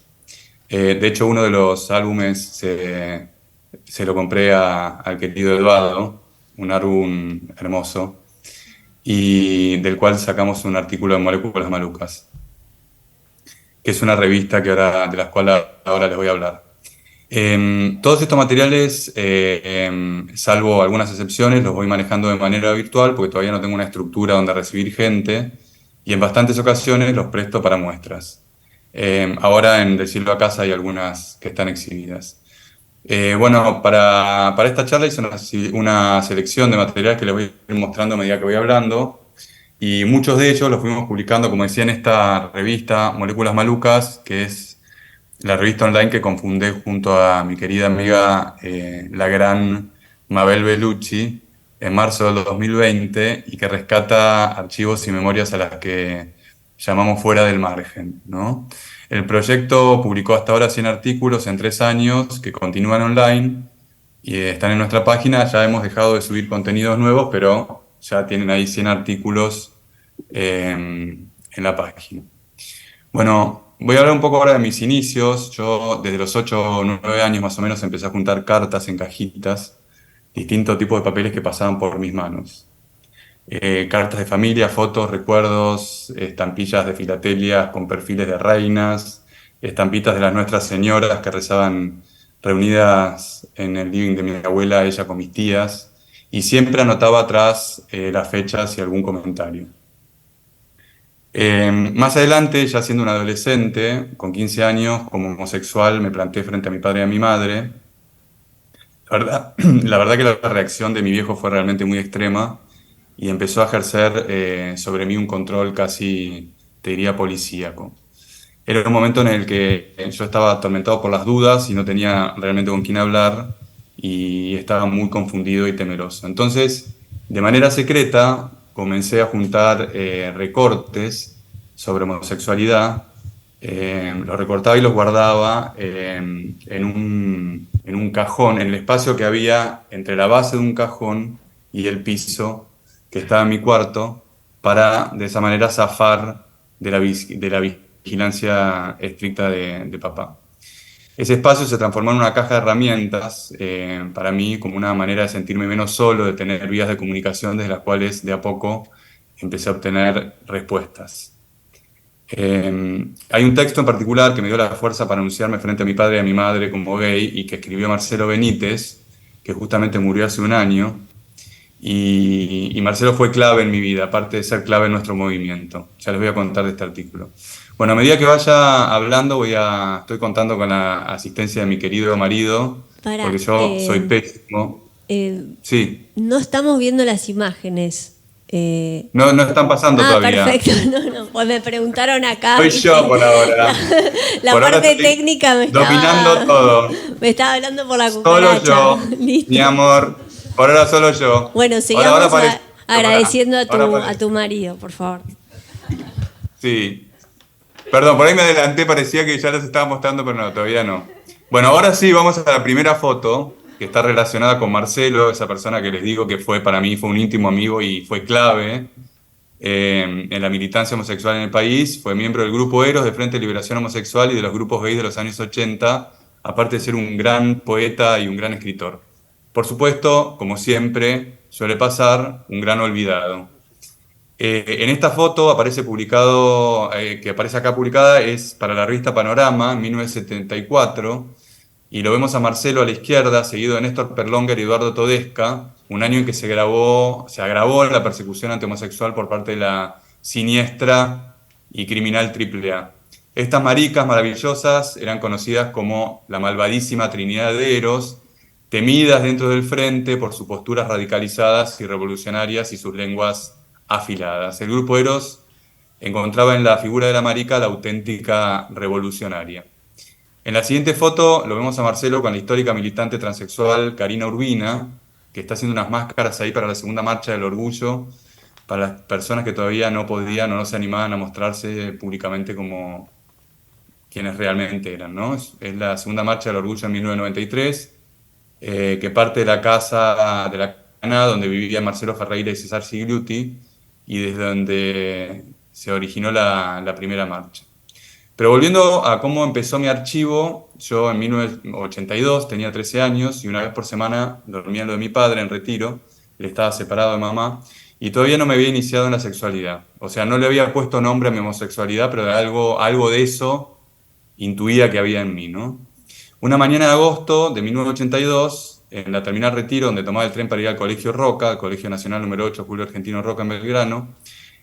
De hecho, uno de los álbumes se lo compré al querido Eduardo, un álbum hermoso, y del cual sacamos un artículo de Moléculas Malucas, que es una revista de la cual ahora les voy a hablar. Todos estos materiales, salvo algunas excepciones, los voy manejando de manera virtual porque todavía no tengo una estructura donde recibir gente, y en bastantes ocasiones los presto para muestras. Ahora en Decirlo a Casa hay algunas que están exhibidas. Bueno, para esta charla hice una selección de materiales que les voy a ir mostrando a medida que voy hablando, y muchos de ellos los fuimos publicando, como decía, en esta revista Moléculas Malucas, que es la revista online que confundé junto a mi querida amiga, la gran Mabel Bellucci, en marzo del 2020, y que rescata archivos y memorias a las que llamamos fuera del margen, ¿no? El proyecto publicó hasta ahora 100 artículos en 3 años que continúan online y están en nuestra página. Ya hemos dejado de subir contenidos nuevos, pero ya tienen ahí 100 artículos en la página. Bueno, voy a hablar un poco ahora de mis inicios. Yo desde los 8 o 9 años más o menos empecé a juntar cartas en cajitas, distintos tipos de papeles que pasaban por mis manos. Cartas de familia, fotos, recuerdos, estampillas de filatelia con perfiles de reinas, estampitas de las Nuestras Señoras que rezaban reunidas en el living de mi abuela, ella con mis tías, y siempre anotaba atrás las fechas y algún comentario. Más adelante, ya siendo un adolescente, con 15 años, como homosexual, me planté frente a mi padre y a mi madre. La verdad que la reacción de mi viejo fue realmente muy extrema y empezó a ejercer sobre mí un control casi, te diría, policíaco. Era un momento en el que yo estaba atormentado por las dudas y no tenía realmente con quién hablar y estaba muy confundido y temeroso. Entonces, de manera secreta, comencé a juntar recortes sobre homosexualidad. Los recortaba y los guardaba en un cajón, en el espacio que había entre la base de un cajón y el piso que estaba en mi cuarto, para de esa manera zafar de la vigilancia estricta de papá. Ese espacio se transformó en una caja de herramientas para mí, como una manera de sentirme menos solo, de tener vías de comunicación desde las cuales de a poco empecé a obtener respuestas. Hay un texto en particular que me dio la fuerza para anunciarme frente a mi padre y a mi madre como gay y que escribió Marcelo Benítez, que justamente murió hace un año. Y Marcelo fue clave en mi vida, aparte de ser clave en nuestro movimiento. Ya les voy a contar de este artículo. Bueno, a medida que vaya hablando, estoy contando con la asistencia de mi querido marido, porque yo soy pésimo. Sí. No estamos viendo las imágenes. No están pasando todavía. Perfecto, no, pues me preguntaron acá. Soy yo por ahora. La por parte técnica me estaba dominando todo. Me estaba hablando por la cucaracha. Solo yo, Listo. mi amor. Por ahora solo yo. Bueno, sigamos ahora agradeciendo a tu marido, por favor. Sí. Perdón, por ahí me adelanté, parecía que ya les estaba mostrando, pero no, todavía no. Bueno, ahora sí, vamos a la primera foto, que está relacionada con Marcelo, esa persona que les digo que para mí fue un íntimo amigo y fue clave en la militancia homosexual en el país. Fue miembro del Grupo Eros de Frente de Liberación Homosexual y de los grupos gays de los años 80, aparte de ser un gran poeta y un gran escritor. Por supuesto, como siempre suele pasar, un gran olvidado. En esta foto que aparece acá publicada, es para la revista Panorama, en 1974, y lo vemos a Marcelo a la izquierda, seguido de Néstor Perlonguer y Eduardo Todesca, un año en que se agravó la persecución anti-homosexual por parte de la siniestra y criminal AAA. Estas maricas maravillosas eran conocidas como la malvadísima Trinidad de Eros, temidas dentro del frente por sus posturas radicalizadas y revolucionarias y sus lenguas afiladas. El Grupo Eros encontraba en la figura de la marica la auténtica revolucionaria. En la siguiente foto lo vemos a Marcelo con la histórica militante transexual Karina Urbina, que está haciendo unas máscaras ahí para la segunda marcha del orgullo, para las personas que todavía no podían o no se animaban a mostrarse públicamente como quienes realmente eran, ¿no? Es la segunda marcha del orgullo en 1993, que parte de la casa de la Cana, donde vivían Marcelo Ferreira y César Sigliuti, y desde donde se originó la primera marcha. Pero volviendo a cómo empezó mi archivo, yo en 1982 tenía 13 años y una vez por semana dormía en lo de mi padre en retiro. Él estaba separado de mamá y todavía no me había iniciado en la sexualidad. O sea, no le había puesto nombre a mi homosexualidad, pero algo de eso intuía que había en mí, ¿no? Una mañana de agosto de 1982, en la terminal Retiro, donde tomaba el tren para ir al Colegio Roca, al Colegio Nacional número 8, Julio Argentino Roca en Belgrano,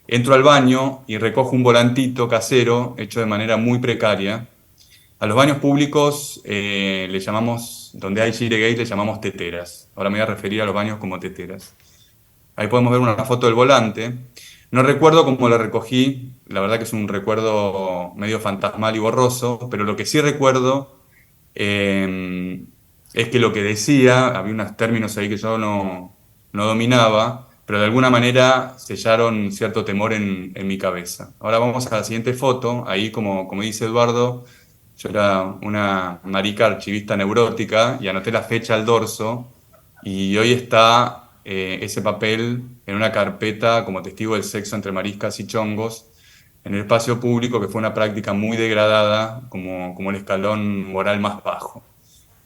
entro al baño y recojo un volantito casero hecho de manera muy precaria. A los baños públicos le llamamos donde hay gire gay le llamamos teteras. Ahora me voy a referir a los baños como teteras. Ahí podemos ver una foto del volante. No recuerdo cómo la recogí, la verdad que es un recuerdo medio fantasmal y borroso, pero lo que sí recuerdo es que lo que decía, había unos términos ahí que yo no dominaba, pero de alguna manera sellaron cierto temor en mi cabeza. Ahora vamos a la siguiente foto. Ahí, como dice Eduardo, yo era una marica archivista neurótica y anoté la fecha al dorso, y hoy está ese papel en una carpeta como testigo del sexo entre mariscas y chongos en el espacio público, que fue una práctica muy degradada, como el escalón moral más bajo.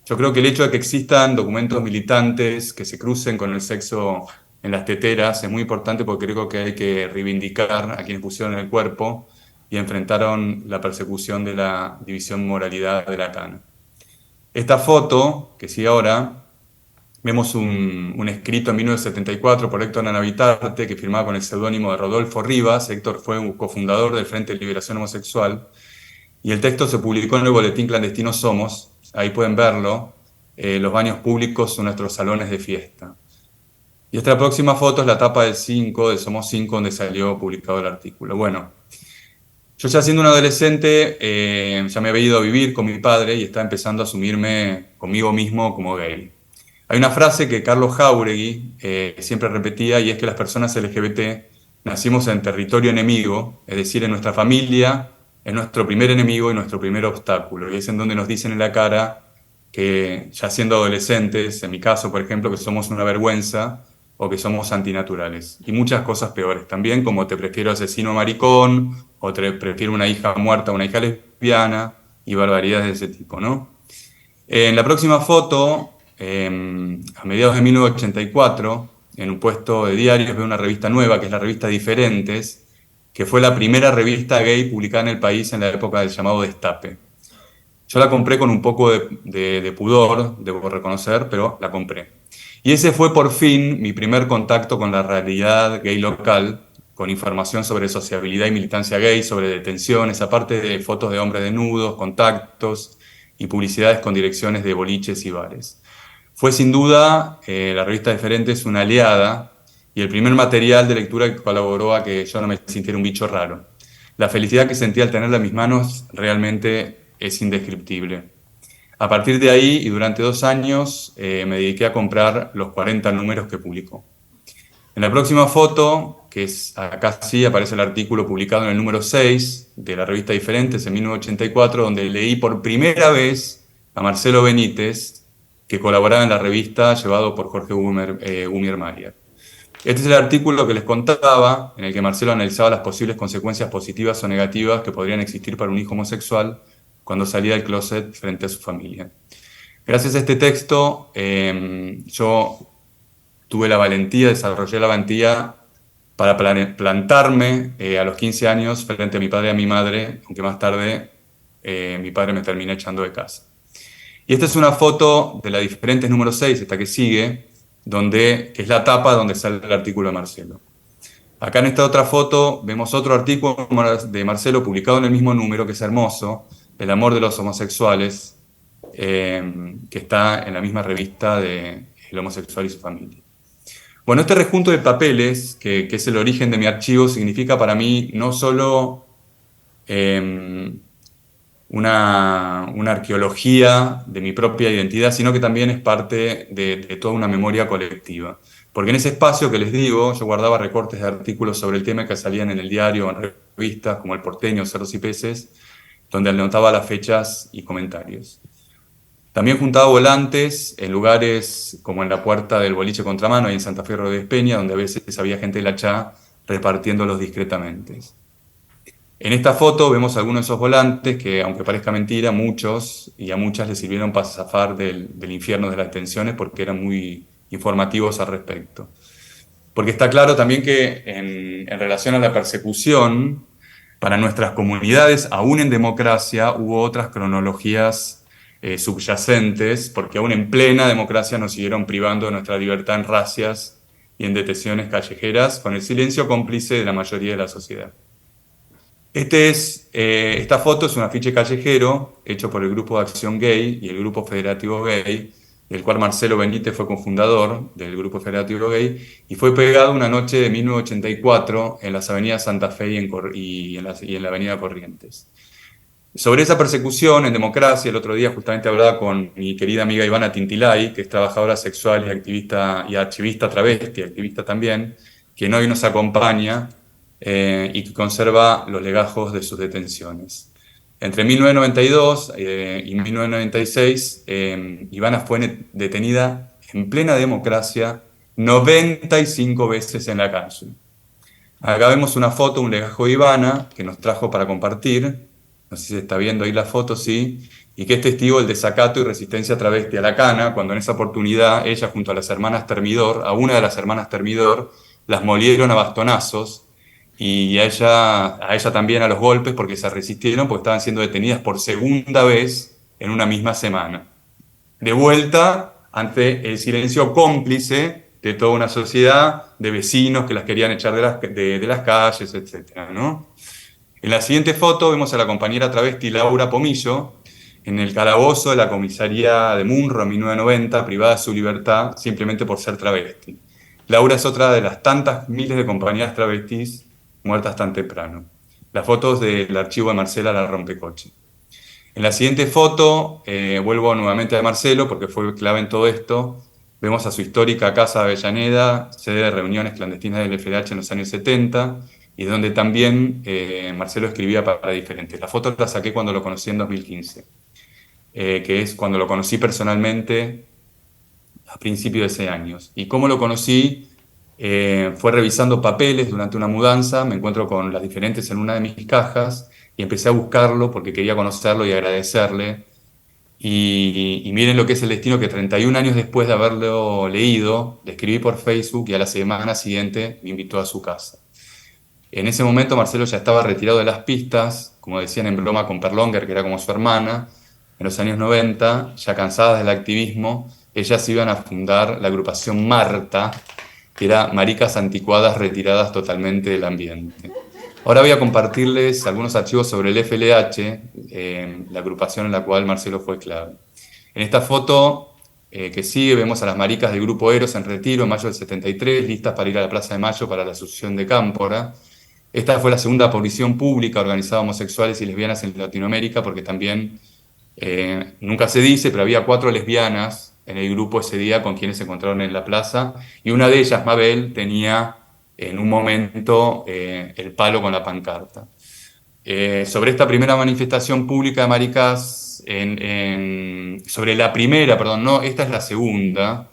Yo creo que el hecho de que existan documentos militantes que se crucen con el sexo en las teteras es muy importante, porque creo que hay que reivindicar a quienes pusieron el cuerpo y enfrentaron la persecución de la división moralidad de Lacan. Esta foto, que sigue ahora, vemos un escrito en 1974 por Héctor Anavitarte, que firmaba con el seudónimo de Rodolfo Rivas. Héctor fue un cofundador del Frente de Liberación Homosexual, y el texto se publicó en el boletín clandestino Somos. Ahí pueden verlo. Los baños públicos son nuestros salones de fiesta. Y esta próxima foto es la tapa del 5, de Somos 5, donde salió publicado el artículo. Bueno, yo ya siendo un adolescente ya me había ido a vivir con mi padre y estaba empezando a asumirme conmigo mismo como gay. Hay una frase que Carlos Jáuregui siempre repetía, y es que las personas LGBT nacimos en territorio enemigo, es decir, en nuestra familia es nuestro primer enemigo y nuestro primer obstáculo. Y es en donde nos dicen en la cara que, ya siendo adolescentes, en mi caso, por ejemplo, que somos una vergüenza o que somos antinaturales. Y muchas cosas peores también, como te prefiero asesino maricón, o te prefiero una hija muerta a una hija lesbiana, y barbaridades de ese tipo, ¿no? En la próxima foto, a mediados de 1984, en un puesto de diarios, veo una revista nueva, que es la revista Diferentes, que fue la primera revista gay publicada en el país en la época del llamado Destape. Yo la compré con un poco de pudor, debo reconocer, pero la compré. Y ese fue por fin mi primer contacto con la realidad gay local, con información sobre sociabilidad y militancia gay, sobre detenciones, aparte de fotos de hombres desnudos, contactos y publicidades con direcciones de boliches y bares. Fue sin duda la revista Diferentes una aliada y el primer material de lectura que colaboró a que yo no me sintiera un bicho raro. La felicidad que sentí al tenerla en mis manos realmente es indescriptible. A partir de ahí, y durante 2 años, me dediqué a comprar los 40 números que publicó. En la próxima foto, que es acá sí, aparece el artículo publicado en el número 6 de la revista Diferentes en 1984, donde leí por primera vez a Marcelo Benítez, que colaboraba en la revista, llevado por Jorge Gumier María. Este es el artículo que les contaba, en el que Marcelo analizaba las posibles consecuencias positivas o negativas que podrían existir para un hijo homosexual cuando salía del closet frente a su familia. Gracias a este texto, yo tuve la valentía, desarrollé la valentía para plantarme a los 15 años frente a mi padre y a mi madre, aunque más tarde mi padre me terminó echando de casa. Y esta es una foto de la Diferentes número 6, esta que sigue, que es la tapa donde sale el artículo de Marcelo. Acá en esta otra foto vemos otro artículo de Marcelo publicado en el mismo número, que es hermoso, El amor de los homosexuales, que está en la misma revista de El homosexual y su familia. Bueno, este rejunto de papeles, que es el origen de mi archivo, significa para mí no solo una arqueología de mi propia identidad, sino que también es parte de toda una memoria colectiva. Porque en ese espacio que les digo, yo guardaba recortes de artículos sobre el tema que salían en el diario o en revistas como El Porteño, Cerdos y Peces, donde anotaba las fechas y comentarios. También juntaba volantes en lugares como en la puerta del boliche Contramano, ahí en Santa Fe de Peña, donde a veces había gente de la CHA repartiéndolos discretamente. En esta foto vemos algunos de esos volantes que, aunque parezca mentira, muchos y a muchas les sirvieron para zafar del infierno de las detenciones, porque eran muy informativos al respecto. Porque está claro también que en relación a la persecución, para nuestras comunidades, aún en democracia, hubo otras cronologías subyacentes, porque aún en plena democracia nos siguieron privando de nuestra libertad en racias y en detenciones callejeras, con el silencio cómplice de la mayoría de la sociedad. Esta foto es un afiche callejero hecho por el Grupo de Acción Gay y el Grupo Federativo Gay, del cual Marcelo Benítez fue cofundador del Grupo Federativo Gay, y fue pegado una noche de 1984 en las avenidas Santa Fe y en la avenida Corrientes. Sobre esa persecución en democracia, el otro día justamente hablaba con mi querida amiga Ivana Tintilay, que es trabajadora sexual y activista y archivista travesti, activista también, quien hoy nos acompaña y que conserva los legajos de sus detenciones. Entre 1992 y 1996, Ivana fue detenida en plena democracia 95 veces en la cárcel. Acá vemos una foto, un legajo de Ivana, que nos trajo para compartir. No sé si se está viendo ahí la foto, sí, y que es testigo del desacato y resistencia travesti a la cana, cuando en esa oportunidad ella junto a las hermanas Termidor, a una de las hermanas Termidor, las molieron a bastonazos, y a ella también a los golpes porque se resistieron, porque estaban siendo detenidas por segunda vez en una misma semana. De vuelta ante el silencio cómplice de toda una sociedad, de vecinos que las querían echar de las calles, etc., ¿no? En la siguiente foto vemos a la compañera travesti Laura Pomillo en el calabozo de la comisaría de Munro en 1990, privada de su libertad simplemente por ser travesti. Laura es otra de las tantas miles de compañeras travestis muertas tan temprano. Las fotos del archivo de Marcela La Rompecoche. En la siguiente foto, vuelvo nuevamente a Marcelo porque fue clave en todo esto. Vemos a su histórica casa de Avellaneda, sede de reuniones clandestinas del FDH en los años 70, y donde también Marcelo escribía para diferentes. La foto la saqué cuando lo conocí en 2015, que es cuando lo conocí personalmente a principios de ese año. ¿Y cómo lo conocí? Fue revisando papeles durante una mudanza, me encuentro con las diferentes en una de mis cajas y empecé a buscarlo porque quería conocerlo y agradecerle. Y miren lo que es el destino, que 31 años después de haberlo leído, le escribí por Facebook y a la semana siguiente me invitó a su casa. En ese momento Marcelo ya estaba retirado de las pistas, como decían en broma con Perlonger, que era como su hermana. En los años 90, ya cansadas del activismo, ellas iban a fundar la agrupación Marta, que era Maricas Anticuadas Retiradas Totalmente del Ambiente. Ahora voy a compartirles algunos archivos sobre el FLH, la agrupación en la cual Marcelo fue clave. En esta foto que sigue vemos a las maricas del Grupo Eros en retiro en mayo del 73, listas para ir a la Plaza de Mayo para la Asunción de Cámpora. Esta fue la segunda aparición pública organizada homosexuales y lesbianas en Latinoamérica, porque también, nunca se dice, pero había 4 lesbianas en el grupo ese día con quienes se encontraron en la plaza, y una de ellas, Mabel, tenía en un momento el palo con la pancarta. Sobre esta primera manifestación pública de maricas, sobre la primera, perdón, no, esta es la segunda.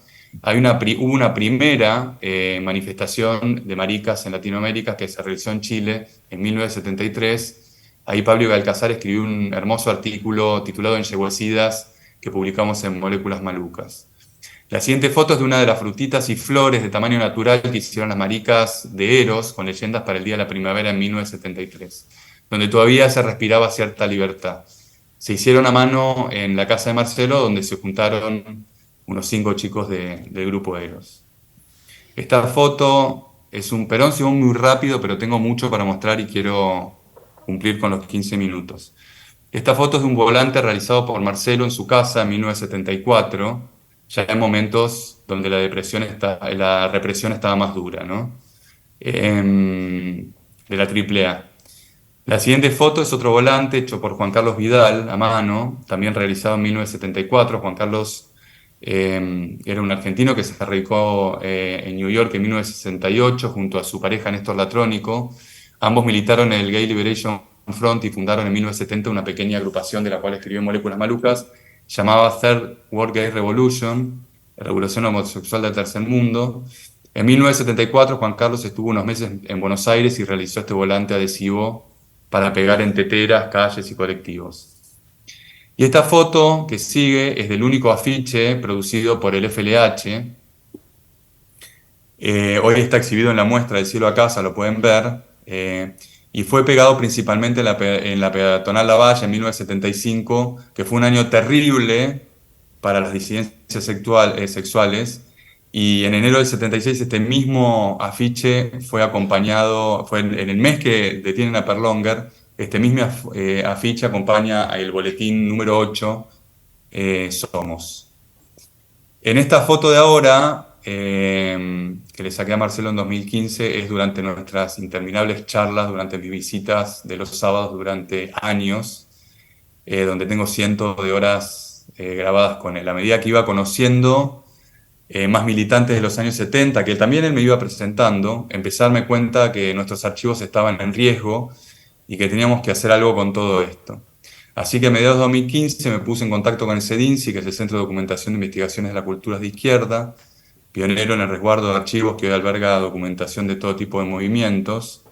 Hubo una primera manifestación de maricas en Latinoamérica que se realizó en Chile en 1973. Ahí Pablo Alcázar escribió un hermoso artículo titulado Enyeguecidas que publicamos en Moléculas Malucas. La siguiente foto es de una de las frutitas y flores de tamaño natural que hicieron las maricas de Eros con leyendas para el Día de la Primavera en 1973, donde todavía se respiraba cierta libertad. Se hicieron a mano en la casa de Marcelo, donde se juntaron unos 5 chicos del grupo Eros. Esta foto es un Perón Simón muy rápido, pero tengo mucho para mostrar y quiero cumplir con los 15 minutos. Esta foto es de un volante realizado por Marcelo en su casa en 1974, ya en momentos donde la represión estaba más dura, ¿no? De la AAA. La siguiente foto es otro volante hecho por Juan Carlos Vidal a mano, también realizado en 1974. Juan Carlos era un argentino que se radicó en New York en 1968 junto a su pareja Néstor Latrónico. Ambos militaron en el Gay Liberation Front y fundaron en 1970 una pequeña agrupación de la cual escribió Moléculas Malucas, llamada Third World Gay Revolution, la revolución homosexual del tercer mundo. En 1974 Juan Carlos estuvo unos meses en Buenos Aires y realizó este volante adhesivo para pegar en teteras, calles y colectivos. Y esta foto que sigue es del único afiche producido por el FLH. Hoy está exhibido en la muestra del Cielo a Casa, lo pueden ver, y fue pegado principalmente en la peatonal Lavalle en 1975, que fue un año terrible para las disidencias sexuales, y en enero del 76 este mismo afiche fue acompañado, fue en el mes que detienen a Perlonger. Este mismo afiche acompaña el boletín número 8, Somos. En esta foto de ahora, que le saqué a Marcelo en 2015, es durante nuestras interminables charlas, durante mis visitas de los sábados durante años, donde tengo cientos de horas grabadas con él. A medida que iba conociendo más militantes de los años 70, que también él me iba presentando, empecé a darme cuenta que nuestros archivos estaban en riesgo y que teníamos que hacer algo con todo esto. Así que a mediados de 2015 me puse en contacto con el CEDINSI, que es el Centro de Documentación de Investigaciones de las Culturas de Izquierda, pionero en el resguardo de archivos que hoy alberga documentación de todo tipo de movimientos.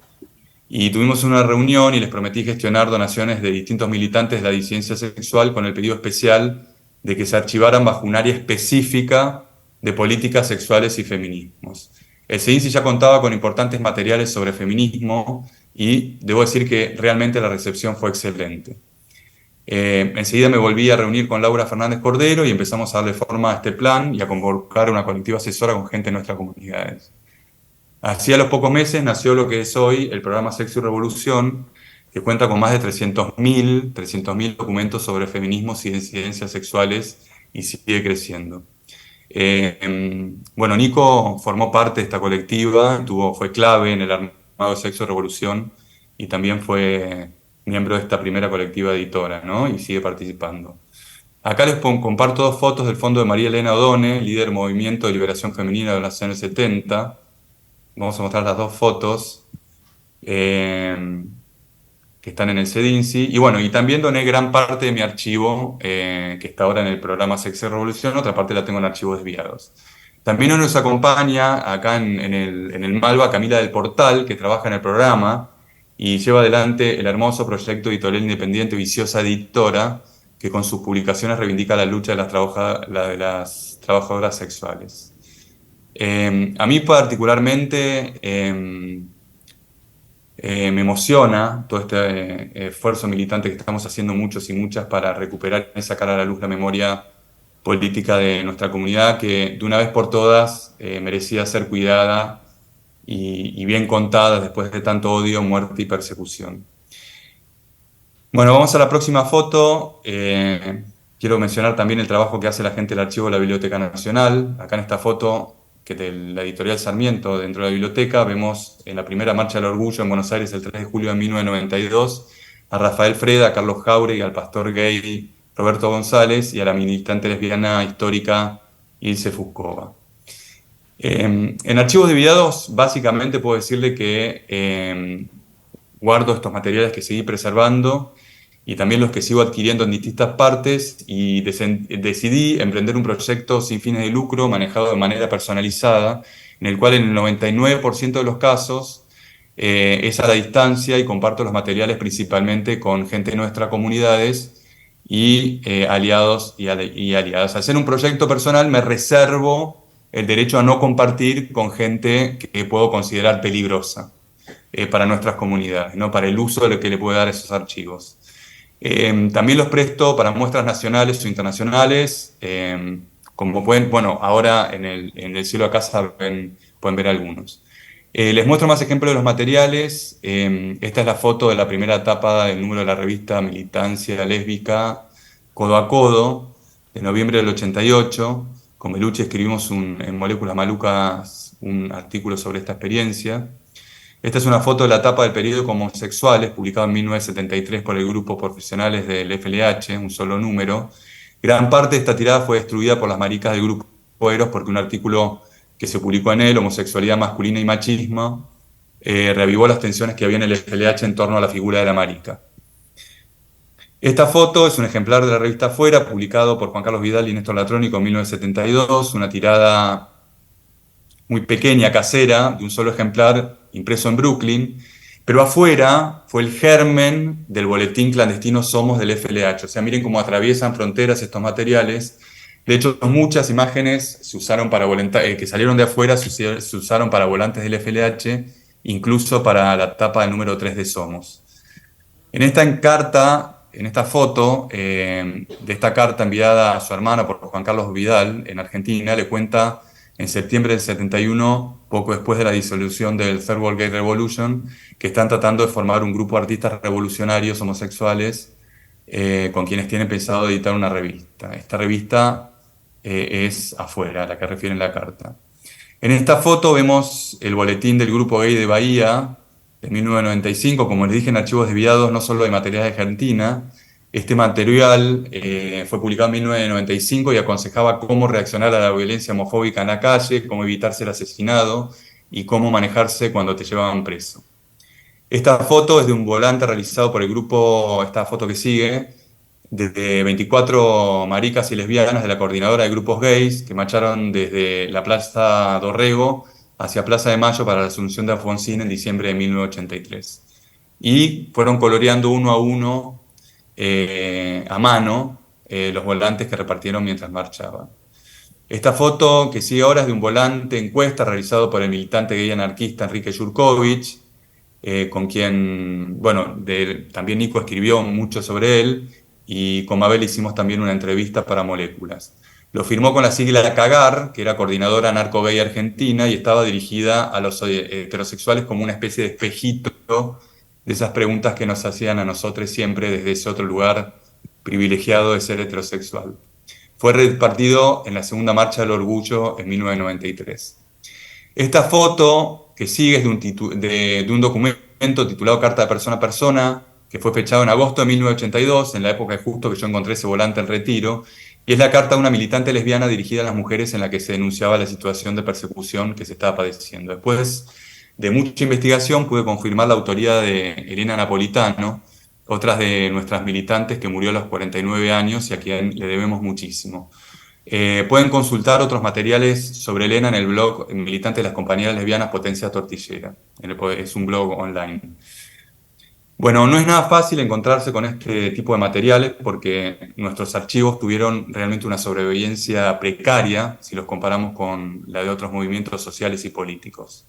Y tuvimos una reunión y les prometí gestionar donaciones de distintos militantes de la disidencia sexual con el pedido especial de que se archivaran bajo un área específica de políticas sexuales y feminismos. El CEDINSI ya contaba con importantes materiales sobre feminismo y debo decir que realmente la recepción fue excelente. Enseguida me volví a reunir con Laura Fernández Cordero y empezamos a darle forma a este plan y a convocar una colectiva asesora con gente de nuestras comunidades. Así a los pocos meses nació lo que es hoy el programa Sexo y Revolución, que cuenta con más de 300.000 documentos sobre feminismos y disidencias sexuales y sigue creciendo. Bueno, Nico formó parte de esta colectiva, fue clave en el armado de Sexo y Revolución y también fue miembro de esta primera colectiva editora, ¿no? Y sigue participando. Acá les comparto dos fotos del fondo de María Elena Odone, líder del Movimiento de Liberación Femenina de los años 70. Vamos a mostrar las dos fotos que están en el CEDINSI. Y bueno, y también doné gran parte de mi archivo, que está ahora en el programa Sexo y Revolución, otra parte la tengo en archivos desviados. También hoy nos acompaña acá en el Malva Camila del Portal, que trabaja en el programa y lleva adelante el hermoso proyecto editorial independiente Viciosa Editora, que con sus publicaciones reivindica la lucha de las trabajadoras sexuales. A mí particularmente me emociona todo este esfuerzo militante que estamos haciendo muchos y muchas para recuperar y sacar a la luz la memoria política de nuestra comunidad, que de una vez por todas merecía ser cuidada y bien contada después de tanto odio, muerte y persecución. Bueno, vamos a la próxima foto. Quiero mencionar también el trabajo que hace la gente del Archivo de la Biblioteca Nacional. Acá en esta foto, que de la editorial Sarmiento, dentro de la biblioteca, vemos en la primera Marcha del Orgullo en Buenos Aires el 3 de julio de 1992 a Rafael Freda, a Carlos Jauregui, al pastor gay Roberto González y a la militante lesbiana histórica Ilse Fuscova. En archivos desviados, básicamente puedo decirle que guardo estos materiales que seguí preservando y también los que sigo adquiriendo en distintas partes, y decidí emprender un proyecto sin fines de lucro manejado de manera personalizada, en el cual en el 99% de los casos es a la distancia y comparto los materiales principalmente con gente de nuestras comunidades y aliados y aliadas. Al ser un proyecto personal me reservo el derecho a no compartir con gente que puedo considerar peligrosa para nuestras comunidades, ¿no? Para el uso de lo que le puede dar esos archivos. También los presto para muestras nacionales o internacionales, como pueden, bueno, ahora en el cielo a casa pueden ver algunos. Les muestro más ejemplos de los materiales. Esta es la foto de la primera etapa del número de la revista Militancia Lésbica Codo a Codo, de noviembre del 88. Con Melucci escribimos en Moléculas Malucas un artículo sobre esta experiencia. Esta es una foto de la tapa del periódico Homosexuales, publicado en 1973 por el grupo Profesionales del FLH, un solo número. Gran parte de esta tirada fue destruida por las maricas del grupo Eros, porque un artículo que se publicó en él, Homosexualidad masculina y machismo, reavivó las tensiones que había en el FLH en torno a la figura de la marica. Esta foto es un ejemplar de la revista Fuera, publicado por Juan Carlos Vidal y Néstor Latrónico en 1972, una tirada muy pequeña, casera, de un solo ejemplar, impreso en Brooklyn, pero afuera fue el germen del boletín clandestino Somos del FLH. O sea, miren cómo atraviesan fronteras estos materiales. De hecho, muchas imágenes se usaron para que salieron de afuera se usaron para volantes del FLH, incluso para la tapa del número 3 de Somos. En esta foto, de esta carta enviada a su hermana por Juan Carlos Vidal en Argentina, le cuenta en septiembre del 71, poco después de la disolución del Third World Gay Revolution, que están tratando de formar un grupo de artistas revolucionarios homosexuales con quienes tienen pensado editar una revista. Esta revista es afuera, a la que refiere en la carta. En esta foto vemos el boletín del Grupo Gay de Bahía de 1995, como les dije, en archivos desviados no solo de material de Argentina. Este material fue publicado en 1995 y aconsejaba cómo reaccionar a la violencia homofóbica en la calle, cómo evitar ser asesinado y cómo manejarse cuando te llevaban preso. Esta foto es de un volante realizado por el grupo, esta foto que sigue, de 24 maricas y lesbianas de la coordinadora de grupos gays que marcharon desde la Plaza Dorrego hacia Plaza de Mayo para la Asunción de Alfonsín en diciembre de 1983. Y fueron coloreando uno a uno, a mano, los volantes que repartieron mientras marchaban. Esta foto que sigue ahora es de un volante encuesta realizado por el militante gay anarquista Enrique Yurkovich, con quien, bueno, también Nico escribió mucho sobre él, y con Mabel hicimos también una entrevista para Moléculas. Lo firmó con la sigla CAGAR, que era Coordinadora Narco Gay Argentina, y estaba dirigida a los heterosexuales como una especie de espejito de esas preguntas que nos hacían a nosotros siempre desde ese otro lugar privilegiado de ser heterosexual. Fue repartido en la Segunda Marcha del Orgullo en 1993. Esta foto que sigue es de un documento titulado Carta de Persona a Persona, que fue fechado en agosto de 1982, en la época justo que yo encontré ese volante en Retiro, y es la carta de una militante lesbiana dirigida a las mujeres en la que se denunciaba la situación de persecución que se estaba padeciendo. Después de mucha investigación pude confirmar la autoría de Elena Napolitano, otras de nuestras militantes que murió a los 49 años y a quien le debemos muchísimo. Pueden consultar otros materiales sobre Elena en el blog Militante de las Compañeras Lesbianas Potencia Tortillera. Es un blog online. Bueno, no es nada fácil encontrarse con este tipo de materiales porque nuestros archivos tuvieron realmente una sobrevivencia precaria si los comparamos con la de otros movimientos sociales y políticos.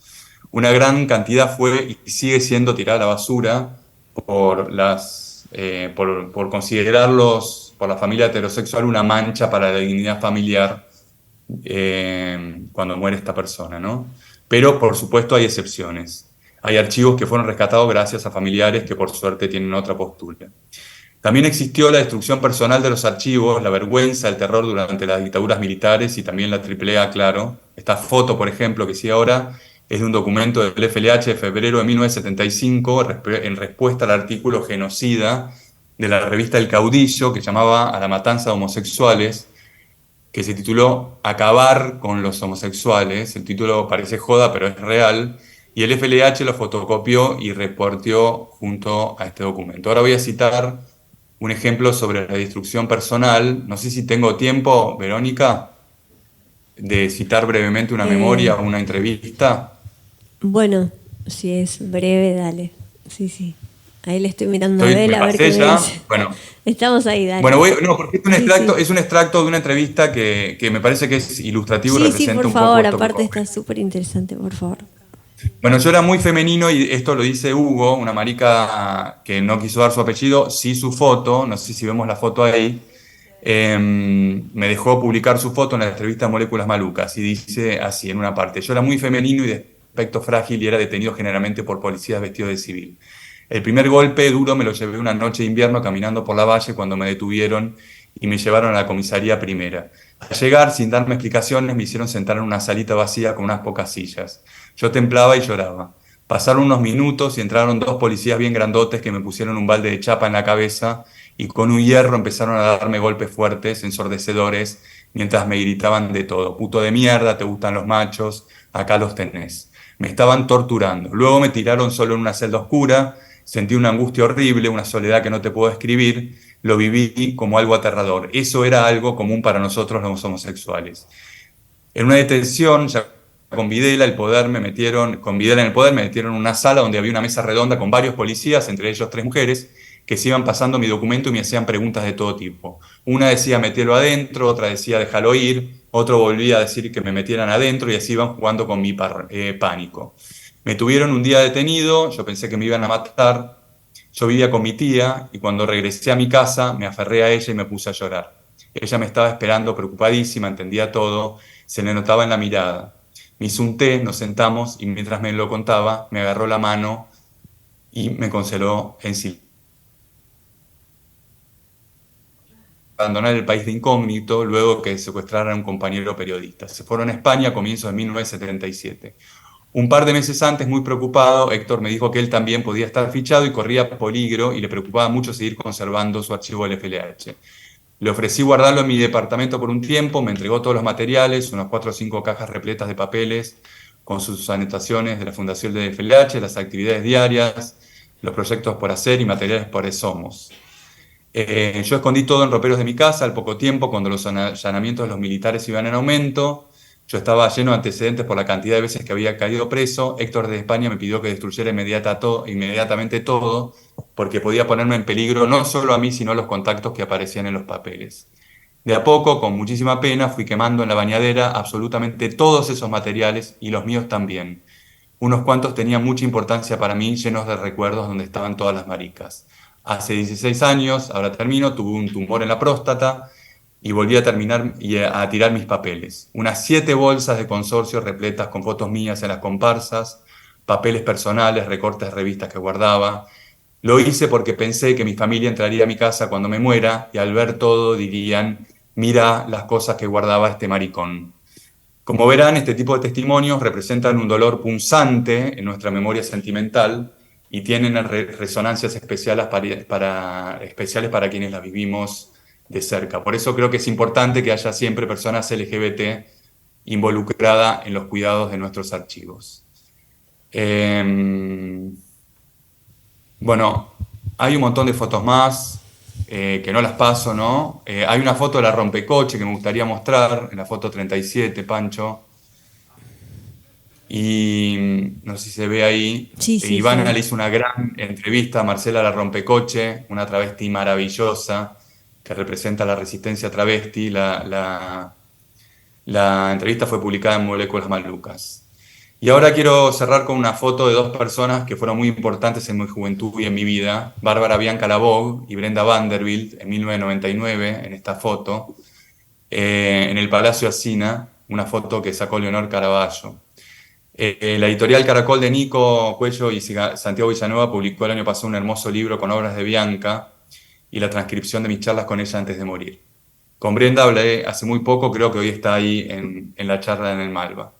Una gran cantidad fue y sigue siendo tirada a la basura por considerarlos, por la familia heterosexual, una mancha para la dignidad familiar cuando muere esta persona, ¿no? Pero, por supuesto, hay excepciones. Hay archivos que fueron rescatados gracias a familiares que, por suerte, tienen otra postura. También existió la destrucción personal de los archivos, la vergüenza, el terror durante las dictaduras militares y también la AAA, claro. Esta foto, por ejemplo, que sí ahora, es de un documento del FLH de febrero de 1975 en respuesta al artículo genocida de la revista El Caudillo, que llamaba A la matanza de homosexuales, que se tituló Acabar con los homosexuales. El título parece joda, pero es real. Y el FLH lo fotocopió y reporteó junto a este documento. Ahora voy a citar un ejemplo sobre la destrucción personal. No sé si tengo tiempo, Verónica, de citar brevemente una memoria o una entrevista. Bueno, si es breve, dale. Sí, sí. Ahí le estoy mirando a Me Abel a ver pasé qué me ya. dice. Bueno, Estamos ahí, dale. bueno, no, porque Sí. es un extracto de una entrevista que me parece que es ilustrativo y Sí, sí, representa por un poco favor, esto que aparte ocurre. está súper interesante, por favor. Bueno, yo era muy femenino y esto lo dice Hugo, una marica que no quiso dar su apellido, sí su foto, no sé si vemos la foto ahí, me dejó publicar su foto en la entrevista Moléculas Malucas y dice así en una parte: yo era muy femenino y de aspecto frágil y era detenido generalmente por policías vestidos de civil. El primer golpe duro me lo llevé una noche de invierno caminando por la valle cuando me detuvieron y me llevaron a la comisaría primera. Al llegar, sin darme explicaciones, me hicieron sentar en una salita vacía con unas pocas sillas. Yo temblaba y lloraba. Pasaron unos minutos y entraron dos policías bien grandotes que me pusieron un balde de chapa en la cabeza y con un hierro empezaron a darme golpes fuertes, ensordecedores, mientras me gritaban de todo. Puto de mierda, te gustan los machos, acá los tenés. Me estaban torturando. Luego me tiraron solo en una celda oscura, sentí una angustia horrible, una soledad que no te puedo describir, lo viví como algo aterrador. Eso era algo común para nosotros los homosexuales. En una detención, ya con Videla, con Videla en el poder, me metieron en una sala donde había una mesa redonda con varios policías, entre ellos 3 mujeres, que se iban pasando mi documento y me hacían preguntas de todo tipo. Una decía metelo adentro, otra decía déjalo ir, otro volvía a decir que me metieran adentro y así iban jugando con mi pánico. Me tuvieron un día detenido, yo pensé que me iban a matar. Yo vivía con mi tía y cuando regresé a mi casa me aferré a ella y me puse a llorar. Ella me estaba esperando preocupadísima, entendía todo, se le notaba en la mirada. Me hizo un té, nos sentamos y mientras me lo contaba, me agarró la mano y me consoló en silencio. abandonar el país de incógnito luego que secuestraran a un compañero periodista. Se fueron a España a comienzos de 1977. Un par de meses antes, muy preocupado, Héctor me dijo que él también podía estar fichado y corría peligro y le preocupaba mucho seguir conservando su archivo del FLH. Le ofrecí guardarlo en mi departamento por un tiempo, me entregó todos los materiales, unas 4 o 5 cajas repletas de papeles, con sus anotaciones de la fundación del FLH, las actividades diarias, los proyectos por hacer y materiales por Somos. Yo escondí todo en roperos de mi casa. Al poco tiempo, cuando los allanamientos de los militares iban en aumento, yo estaba lleno de antecedentes por la cantidad de veces que había caído preso. Héctor de España me pidió que destruyera inmediatamente todo, porque podía ponerme en peligro no solo a mí, sino a los contactos que aparecían en los papeles. De a poco, con muchísima pena, fui quemando en la bañadera absolutamente todos esos materiales y los míos también. Unos cuantos tenían mucha importancia para mí, llenos de recuerdos donde estaban todas las maricas. Hace 16 años, ahora termino, tuve un tumor en la próstata y volví a terminar y a tirar mis papeles. Unas 7 bolsas de consorcio repletas con fotos mías en las comparsas, papeles personales, recortes de revistas que guardaba. Lo hice porque pensé que mi familia entraría a mi casa cuando me muera y al ver todo dirían, mira las cosas que guardaba este maricón. Como verán, este tipo de testimonios representan un dolor punzante en nuestra memoria sentimental y tienen resonancias especiales para quienes las vivimos de cerca. Por eso creo que es importante que haya siempre personas LGBT involucradas en los cuidados de nuestros archivos. Bueno, hay un montón de fotos más que no las paso, ¿no? Hay una foto de la rompecoche que me gustaría mostrar, en la foto 37, Pancho. Y no sé si se ve ahí. Sí, sí, Ivana sí. le hizo una gran entrevista a Marcela la Rompecoche, una travesti maravillosa que representa la resistencia travesti. La entrevista fue publicada en Moléculas Malucas. Y ahora quiero cerrar con una foto de 2 personas que fueron muy importantes en mi juventud y en mi vida, Bárbara Bianca Labog y Brenda Vanderbilt, en 1999, en esta foto, en el Palacio Asina, una foto que sacó Leonor Caraballo. La editorial Caracol de Nico Cuello y Santiago Villanueva publicó el año pasado un hermoso libro con obras de Bianca y la transcripción de mis charlas con ella antes de morir. Con Brenda hablé hace muy poco, creo que hoy está ahí en la charla en el Malva.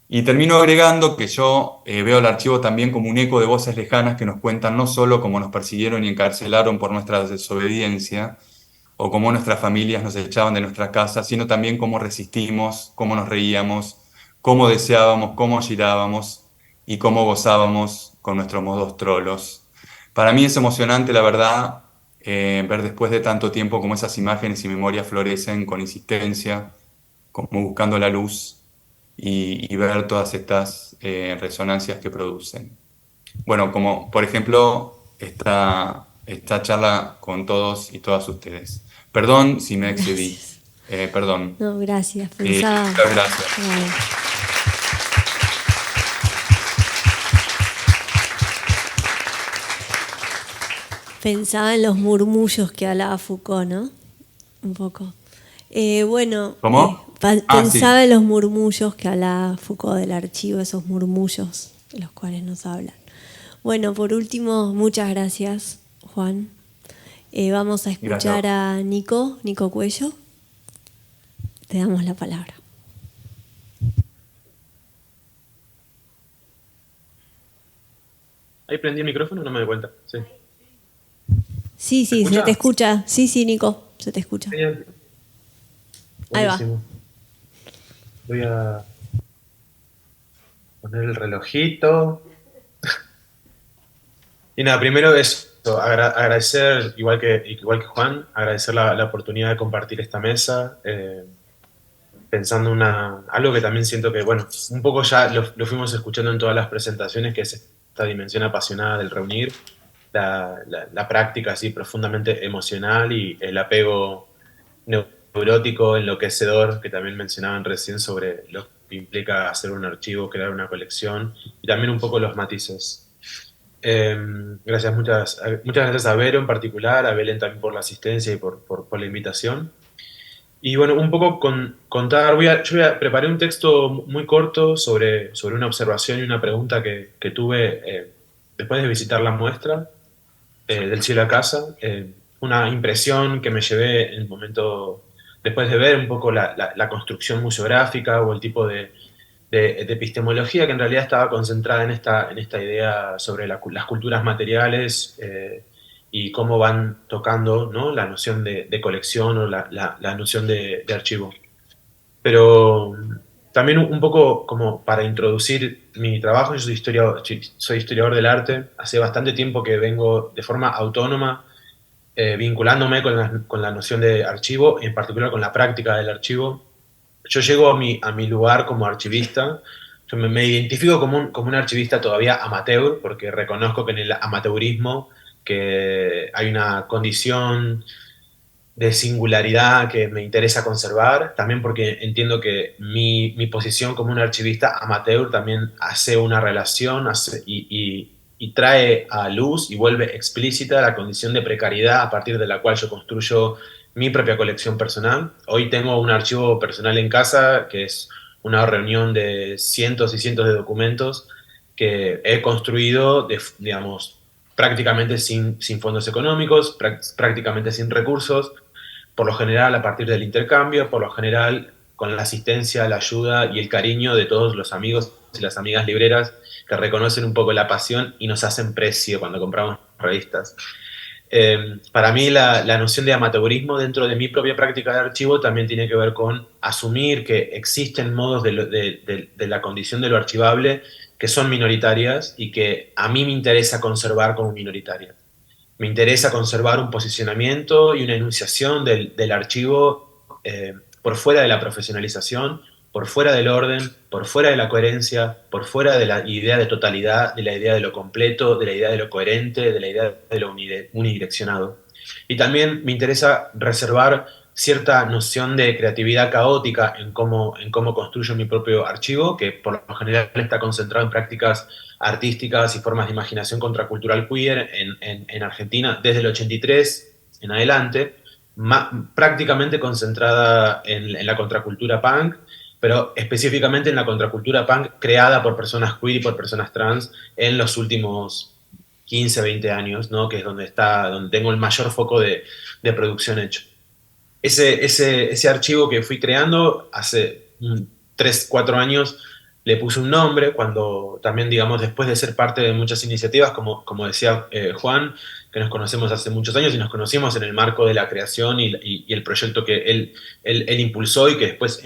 Y termino agregando que yo veo el archivo también como un eco de voces lejanas que nos cuentan no solo cómo nos persiguieron y encarcelaron por nuestra desobediencia, o cómo nuestras familias nos echaban de nuestra casa, sino también cómo resistimos, cómo nos reíamos, cómo deseábamos, cómo girábamos y cómo gozábamos con nuestros modos trolos. Para mí es emocionante, la verdad, ver después de tanto tiempo cómo esas imágenes y memorias florecen con insistencia, como buscando la luz, y ver todas estas resonancias que producen. Bueno, como por ejemplo esta charla con todos y todas ustedes. Perdón si me excedí. Perdón. No, gracias. Pensaba. Muchas gracias. Bueno. Pensaba en los murmullos que hablaba Foucault, ¿no? Un poco. Bueno, ¿Cómo? pensaba Sí. en los murmullos que hablaba Foucault del archivo, esos murmullos de los cuales nos hablan. Bueno, por último, muchas gracias, Juan. Vamos a escuchar Gracias. a Nico Cuello. Te damos la palabra. Ahí prendí el micrófono, no me doy cuenta. Sí. Sí, ¿Me se te escuchás? escucha. Sí, Nico, se te escucha. Genial. Ahí va. Buenísimo. Voy a poner el relojito. Y nada, primero eso, agradecer, igual que Juan, agradecer la oportunidad de compartir esta mesa, pensando algo que también siento que, bueno, un poco ya lo fuimos escuchando en todas las presentaciones, que es esta dimensión apasionada del reunir, la práctica así profundamente emocional y el apego neurótico, enloquecedor, que también mencionaban recién sobre lo que implica hacer un archivo, crear una colección, y también un poco los matices. Muchas gracias a Vero en particular, a Belén también por la asistencia y por la invitación. Y bueno, un poco contar, preparé un texto muy corto sobre una observación y una pregunta que tuve después de visitar la muestra del cielo a casa. una impresión que me llevé en el momento, después de ver un poco la construcción museográfica o el tipo de epistemología que en realidad estaba concentrada en esta idea sobre las culturas materiales y cómo van tocando, ¿no?, la noción de colección o la noción de archivo. Pero también un poco como para introducir mi trabajo, yo soy historiador del arte, hace bastante tiempo que vengo de forma autónoma vinculándome con la noción de archivo, en particular con la práctica del archivo. Yo llego a mi lugar como archivista, yo me identifico como un archivista todavía amateur, porque reconozco que en el amateurismo que hay una condición de singularidad que me interesa conservar, también porque entiendo que mi posición como un archivista amateur también hace una relación y trae a luz y vuelve explícita la condición de precariedad a partir de la cual yo construyo mi propia colección personal. Hoy tengo un archivo personal en casa que es una reunión de cientos y cientos de documentos que he construido, digamos, prácticamente sin fondos económicos, prácticamente sin recursos, por lo general a partir del intercambio, por lo general con la asistencia, la ayuda y el cariño de todos los amigos y las amigas libreras que reconocen un poco la pasión y nos hacen precio cuando compramos revistas. Para mí la noción de amateurismo dentro de mi propia práctica de archivo también tiene que ver con asumir que existen modos de la condición de lo archivable que son minoritarias y que a mí me interesa conservar como minoritarias. Me interesa conservar un posicionamiento y una enunciación del archivo por fuera de la profesionalización, por fuera del orden, por fuera de la coherencia, por fuera de la idea de totalidad, de la idea de lo completo, de la idea de lo coherente, de la idea de lo unidireccionado. Y también me interesa reservar cierta noción de creatividad caótica en cómo construyo mi propio archivo, que por lo general está concentrado en prácticas artísticas y formas de imaginación contracultural queer en Argentina desde el 83 en adelante, prácticamente concentrada en la contracultura punk, pero específicamente en la contracultura punk creada por personas queer y por personas trans en los últimos 15, 20 años, ¿no?, que es donde tengo el mayor foco de producción hecho. Ese archivo que fui creando hace 3, 4 años le puse un nombre cuando también, digamos, después de ser parte de muchas iniciativas, como decía Juan, que nos conocemos hace muchos años y nos conocimos en el marco de la creación y el proyecto que él impulsó y que después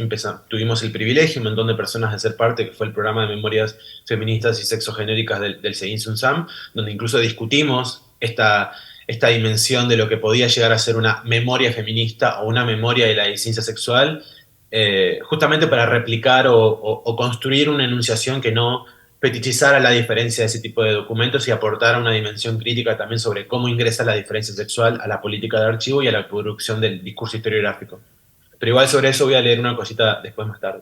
tuvimos el privilegio, un montón de personas, de ser parte, que fue el programa de memorias feministas y sexogenéricas del Seguin Sunsam, donde incluso discutimos esta dimensión de lo que podía llegar a ser una memoria feminista o una memoria de la disidencia sexual, justamente para replicar o construir una enunciación que no fetichizara la diferencia de ese tipo de documentos y aportara una dimensión crítica también sobre cómo ingresa la diferencia sexual a la política de archivo y a la producción del discurso historiográfico. Pero igual sobre eso voy a leer una cosita después, más tarde.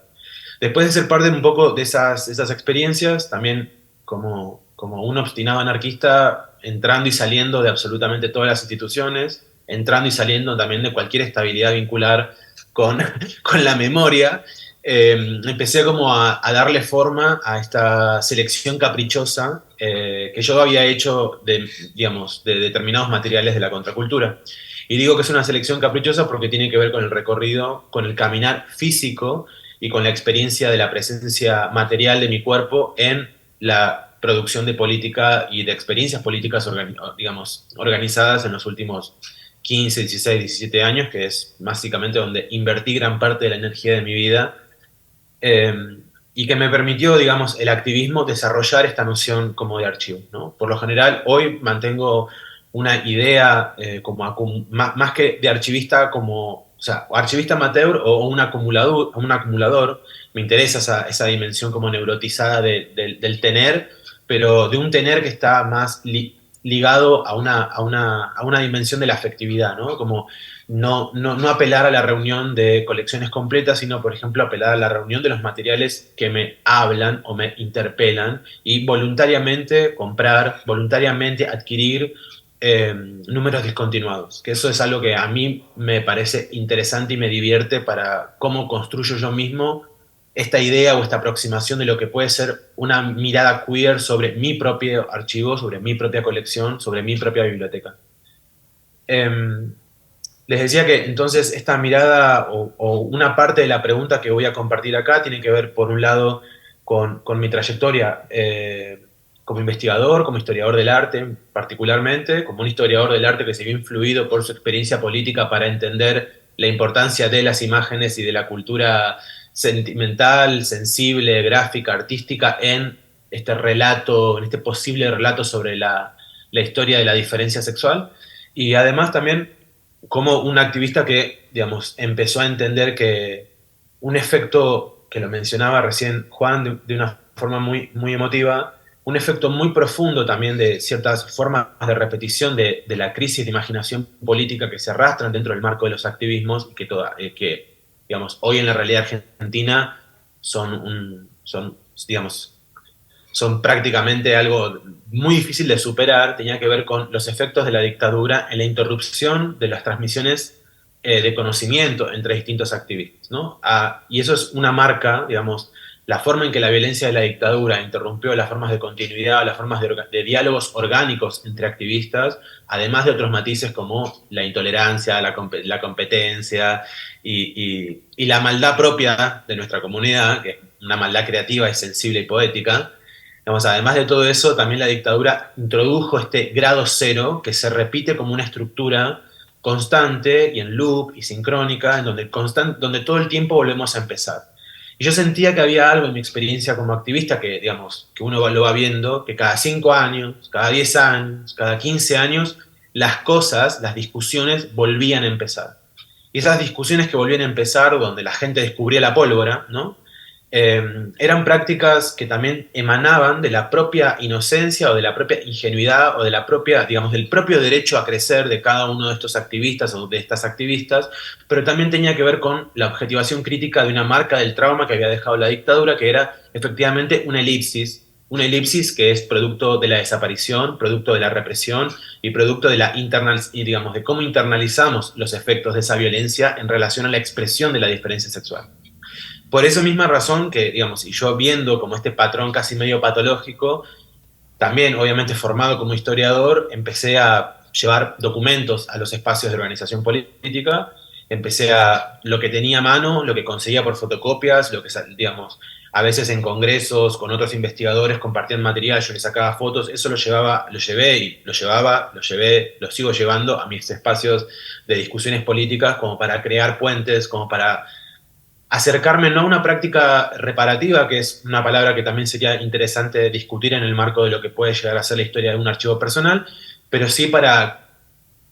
Después de ser parte un poco de esas experiencias, también como un obstinado anarquista, entrando y saliendo de absolutamente todas las instituciones, entrando y saliendo también de cualquier estabilidad vincular con la memoria, empecé como a darle forma a esta selección caprichosa que yo había hecho de determinados materiales de la contracultura. Y digo que es una selección caprichosa porque tiene que ver con el recorrido, con el caminar físico y con la experiencia de la presencia material de mi cuerpo en la producción de política y de experiencias políticas organizadas en los últimos 15, 16, 17 años, que es básicamente donde invertí gran parte de la energía de mi vida y que me permitió, digamos, el activismo desarrollar esta noción como de archivo, ¿no? Por lo general, hoy mantengo una idea más que de archivista como, o sea, archivista amateur o un acumulador, me interesa esa dimensión como neurotizada del tener, pero de un tener que está más ligado a una dimensión de la afectividad, ¿no? Como no apelar a la reunión de colecciones completas, sino, por ejemplo, apelar a la reunión de los materiales que me hablan o me interpelan y voluntariamente comprar, voluntariamente adquirir números discontinuados, que eso es algo que a mí me parece interesante y me divierte para cómo construyo yo mismo esta idea o esta aproximación de lo que puede ser una mirada queer sobre mi propio archivo, sobre mi propia colección, sobre mi propia biblioteca. Em, Les decía que entonces esta mirada o una parte de la pregunta que voy a compartir acá tiene que ver, por un lado, con mi trayectoria como investigador, como historiador del arte particularmente, como un historiador del arte que se vio influido por su experiencia política para entender la importancia de las imágenes y de la cultura sentimental, sensible, gráfica, artística en este relato, en este posible relato sobre la historia de la diferencia sexual. Y además también como un activista que, digamos, empezó a entender que un efecto, que lo mencionaba recién Juan de una forma muy emotiva, un efecto muy profundo también de ciertas formas de repetición de la crisis de imaginación política que se arrastran dentro del marco de los activismos y que digamos, hoy en la realidad argentina son digamos, son prácticamente algo muy difícil de superar, tenía que ver con los efectos de la dictadura en la interrupción de las transmisiones de conocimiento entre distintos activistas, ¿no? Y eso es una marca, digamos, la forma en que la violencia de la dictadura interrumpió las formas de continuidad, las formas de diálogos orgánicos entre activistas, además de otros matices como la intolerancia, la competencia y la maldad propia de nuestra comunidad, que es una maldad creativa y sensible y poética. Digamos, además de todo eso, también la dictadura introdujo este grado cero que se repite como una estructura constante y en loop y sincrónica, en donde todo el tiempo volvemos a empezar. Y yo sentía que había algo en mi experiencia como activista que, digamos, que uno lo va viendo, que cada 5 años, cada 10 años, cada 15 años, las cosas, las discusiones volvían a empezar. Y esas discusiones que volvían a empezar, donde la gente descubría la pólvora, ¿no? Eran prácticas que también emanaban de la propia inocencia o de la propia ingenuidad o de la propia, digamos, del propio derecho a crecer de cada uno de estos activistas o de estas activistas, pero también tenía que ver con la objetivación crítica de una marca del trauma que había dejado la dictadura, que era efectivamente una elipsis que es producto de la desaparición, producto de la represión y producto de digamos, de cómo internalizamos los efectos de esa violencia en relación a la expresión de la diferencia sexual. Por esa misma razón que, digamos, y yo viendo como este patrón casi medio patológico, también obviamente formado como historiador, empecé a llevar documentos a los espacios de organización política, empecé a lo que tenía a mano, lo que conseguía por fotocopias, lo que, digamos, a veces en congresos con otros investigadores compartían material, yo les sacaba fotos, eso lo llevé, lo sigo llevando a mis espacios de discusiones políticas como para crear puentes, como para acercarme no a una práctica reparativa, que es una palabra que también sería interesante discutir en el marco de lo que puede llegar a ser la historia de un archivo personal, pero sí para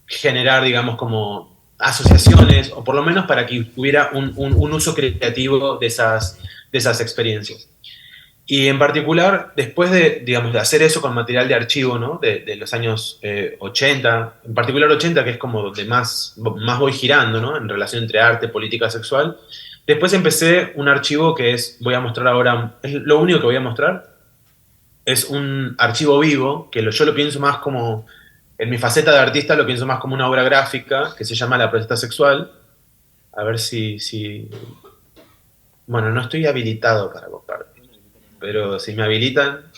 generar, digamos, como asociaciones, o por lo menos para que hubiera un uso creativo de esas experiencias. Y en particular, después de, digamos, de hacer eso con material de archivo, ¿no? de los años 80, en particular 80, que es como donde más voy girando, ¿no? En relación entre arte, política, sexual. Después empecé un archivo que voy a mostrar ahora, es lo único que voy a mostrar, es un archivo vivo, que yo lo pienso más como, en mi faceta de artista lo pienso más como una obra gráfica, que se llama La protesta sexual. A ver si bueno, no estoy habilitado para compartir, pero si me habilitan,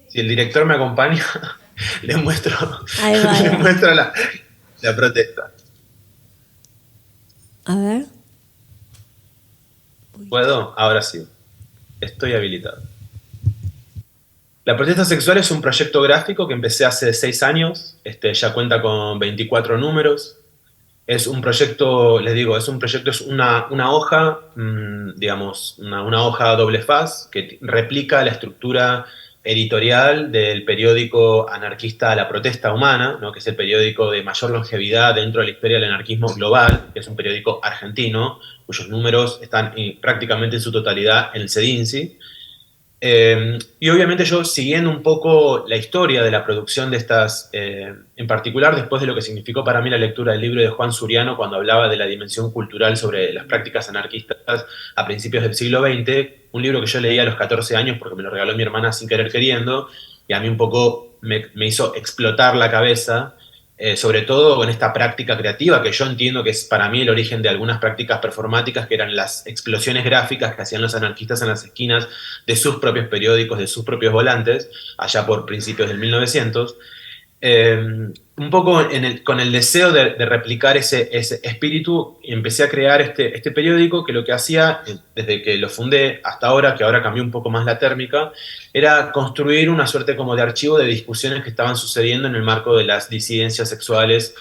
si el director me acompaña, le muestro, le muestro la protesta. A ver. ¿Puedo? Ahora sí. Estoy habilitado. La protesta sexual es un proyecto gráfico que empecé hace 6 años. Ya cuenta con 24 números. Es un proyecto, les digo, es una hoja, digamos, una hoja doble faz que replica la estructura editorial del periódico anarquista La Protesta Humana, ¿no? Que es el periódico de mayor longevidad dentro de la historia del anarquismo global, que es un periódico argentino, cuyos números están prácticamente en su totalidad en el CEDINSI. Y obviamente yo, siguiendo un poco la historia de la producción de estas, en particular después de lo que significó para mí la lectura del libro de Juan Suriano cuando hablaba de la dimensión cultural sobre las prácticas anarquistas a principios del siglo XX, un libro que yo leí a los 14 años porque me lo regaló mi hermana sin querer queriendo, y a mí un poco me hizo explotar la cabeza, sobre todo con esta práctica creativa que yo entiendo que es para mí el origen de algunas prácticas performáticas, que eran las explosiones gráficas que hacían los anarquistas en las esquinas de sus propios periódicos, de sus propios volantes, allá por principios del 1900. un poco con el deseo de replicar ese espíritu, empecé a crear este periódico que lo que hacía, desde que lo fundé hasta ahora, que ahora cambió un poco más la térmica, era construir una suerte como de archivo de discusiones que estaban sucediendo en el marco de las disidencias sexuales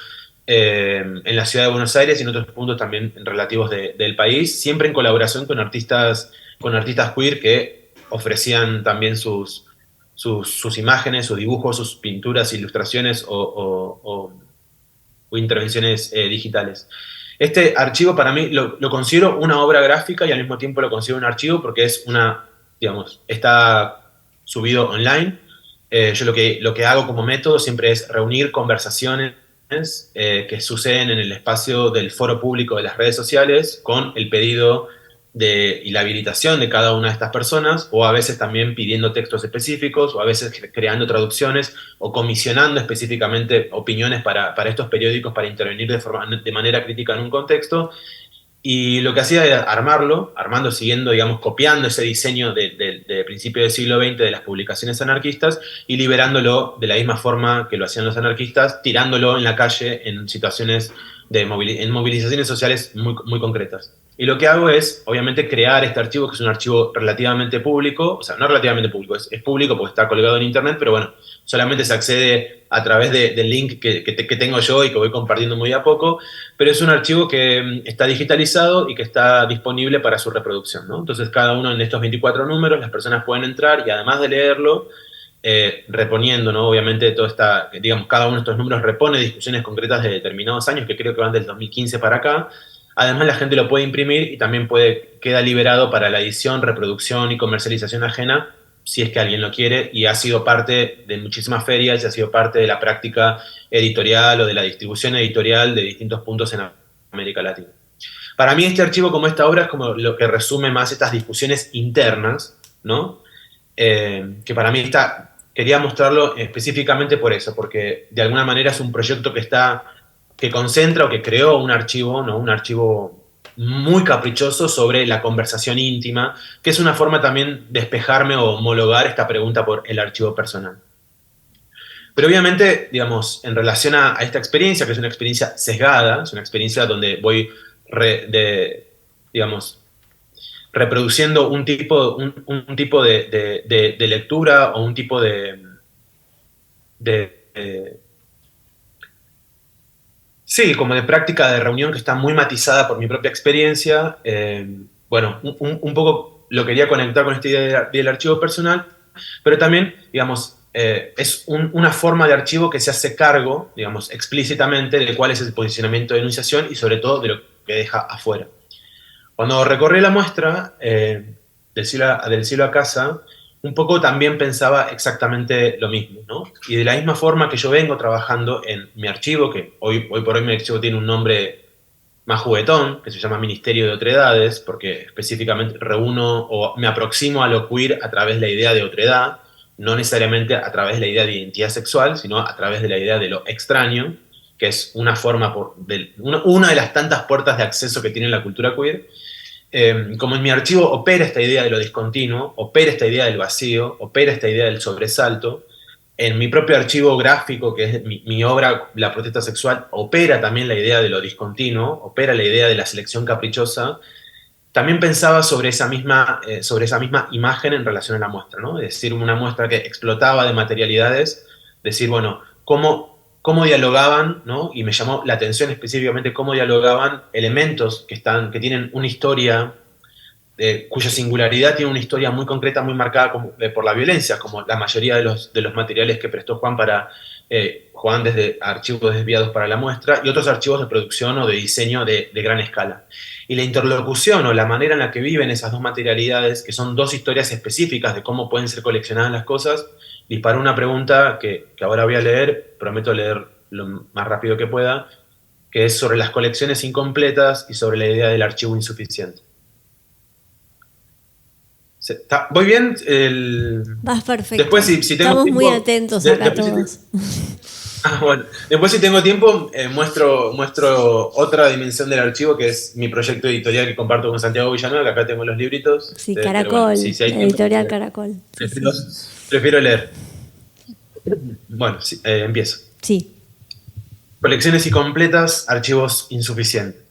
en la ciudad de Buenos Aires y en otros puntos también relativos del país, siempre en colaboración con artistas queer que ofrecían también sus imágenes, sus dibujos, sus pinturas, ilustraciones o intervenciones digitales. Este archivo para mí lo considero una obra gráfica y al mismo tiempo lo considero un archivo porque está subido online. Yo lo que hago como método siempre es reunir conversaciones que suceden en el espacio del foro público de las redes sociales con el pedido y la habilitación de cada una de estas personas, o a veces también pidiendo textos específicos, o a veces creando traducciones, o comisionando específicamente opiniones para estos periódicos para intervenir de manera crítica en un contexto. Y lo que hacía era armando, siguiendo, digamos, copiando ese diseño de principio del siglo XX de las publicaciones anarquistas y liberándolo de la misma forma que lo hacían los anarquistas, tirándolo en la calle en situaciones en movilizaciones sociales muy, muy concretas. Y lo que hago es, obviamente, crear este archivo, que es un archivo relativamente público, o sea, no relativamente público, es público porque está colgado en internet, pero bueno, solamente se accede a través del link que tengo yo y que voy compartiendo muy a poco, pero es un archivo que está digitalizado y que está disponible para su reproducción, ¿no? Entonces, cada uno de estos 24 números, las personas pueden entrar y además de leerlo, reponiendo, ¿no? Obviamente, digamos, cada uno de estos números repone discusiones concretas de determinados años, que creo que van del 2015 para acá. Además, la gente lo puede imprimir y también queda liberado para la edición, reproducción y comercialización ajena, si es que alguien lo quiere, y ha sido parte de muchísimas ferias y ha sido parte de la práctica editorial o de la distribución editorial de distintos puntos en América Latina. Para mí este archivo, como esta obra, es como lo que resume más estas discusiones internas, ¿no? Que para mí quería mostrarlo específicamente por eso, porque de alguna manera es un proyecto que concentra o que creó un archivo, ¿no? Un archivo muy caprichoso sobre la conversación íntima, que es una forma también de despejarme o homologar esta pregunta por el archivo personal. Pero obviamente, digamos, en relación a esta experiencia, que es una experiencia sesgada, es una experiencia donde voy, digamos, reproduciendo un tipo de lectura o un tipo sí, como de práctica de reunión que está muy matizada por mi propia experiencia. Bueno, un poco lo quería conectar con esta idea del archivo personal, pero también, digamos, es una forma de archivo que se hace cargo, digamos, explícitamente de cuál es el posicionamiento de enunciación y sobre todo de lo que deja afuera. Cuando recorrí la muestra del cielo a casa, un poco también pensaba exactamente lo mismo, ¿no? Y de la misma forma que yo vengo trabajando en mi archivo, que hoy por hoy mi archivo tiene un nombre más juguetón, que se llama Ministerio de Otredades, porque específicamente reúno o me aproximo a lo queer a través de la idea de otredad, no necesariamente a través de la idea de identidad sexual, sino a través de la idea de lo extraño, que es una forma, una de las tantas puertas de acceso que tiene la cultura queer. Como en mi archivo opera esta idea de lo discontinuo, opera esta idea del vacío, opera esta idea del sobresalto, en mi propio archivo gráfico, que es mi obra La protesta sexual, opera también la idea de lo discontinuo, opera la idea de la selección caprichosa. También pensaba sobre esa misma imagen en relación a la muestra, ¿no? Es decir, una muestra que explotaba de materialidades, decir, bueno, cómo dialogaban, ¿no? Y me llamó la atención específicamente cómo dialogaban elementos que tienen una historia, cuya singularidad tiene una historia muy concreta, muy marcada por la violencia, como la mayoría de los materiales que prestó Juan desde archivos desviados para la muestra, y otros archivos de producción o de diseño de gran escala. Y la interlocución o la manera en la que viven esas dos materialidades, que son dos historias específicas de cómo pueden ser coleccionadas las cosas, disparó una pregunta que ahora voy a leer, prometo leer lo más rápido que pueda, que es sobre las colecciones incompletas y sobre la idea del archivo insuficiente. ¿Voy bien? Vas perfecto. Después, si tengo Estamos tiempo, muy atentos acá todos. Bueno, después si tengo tiempo muestro otra dimensión del archivo, que es mi proyecto editorial que comparto con Santiago Villanueva, que acá tengo los libritos. Sí, Caracol, bueno, si hay tiempo, editorial Caracol. Prefiero leer. Bueno, empiezo. Sí. Colecciones incompletas, archivos insuficientes.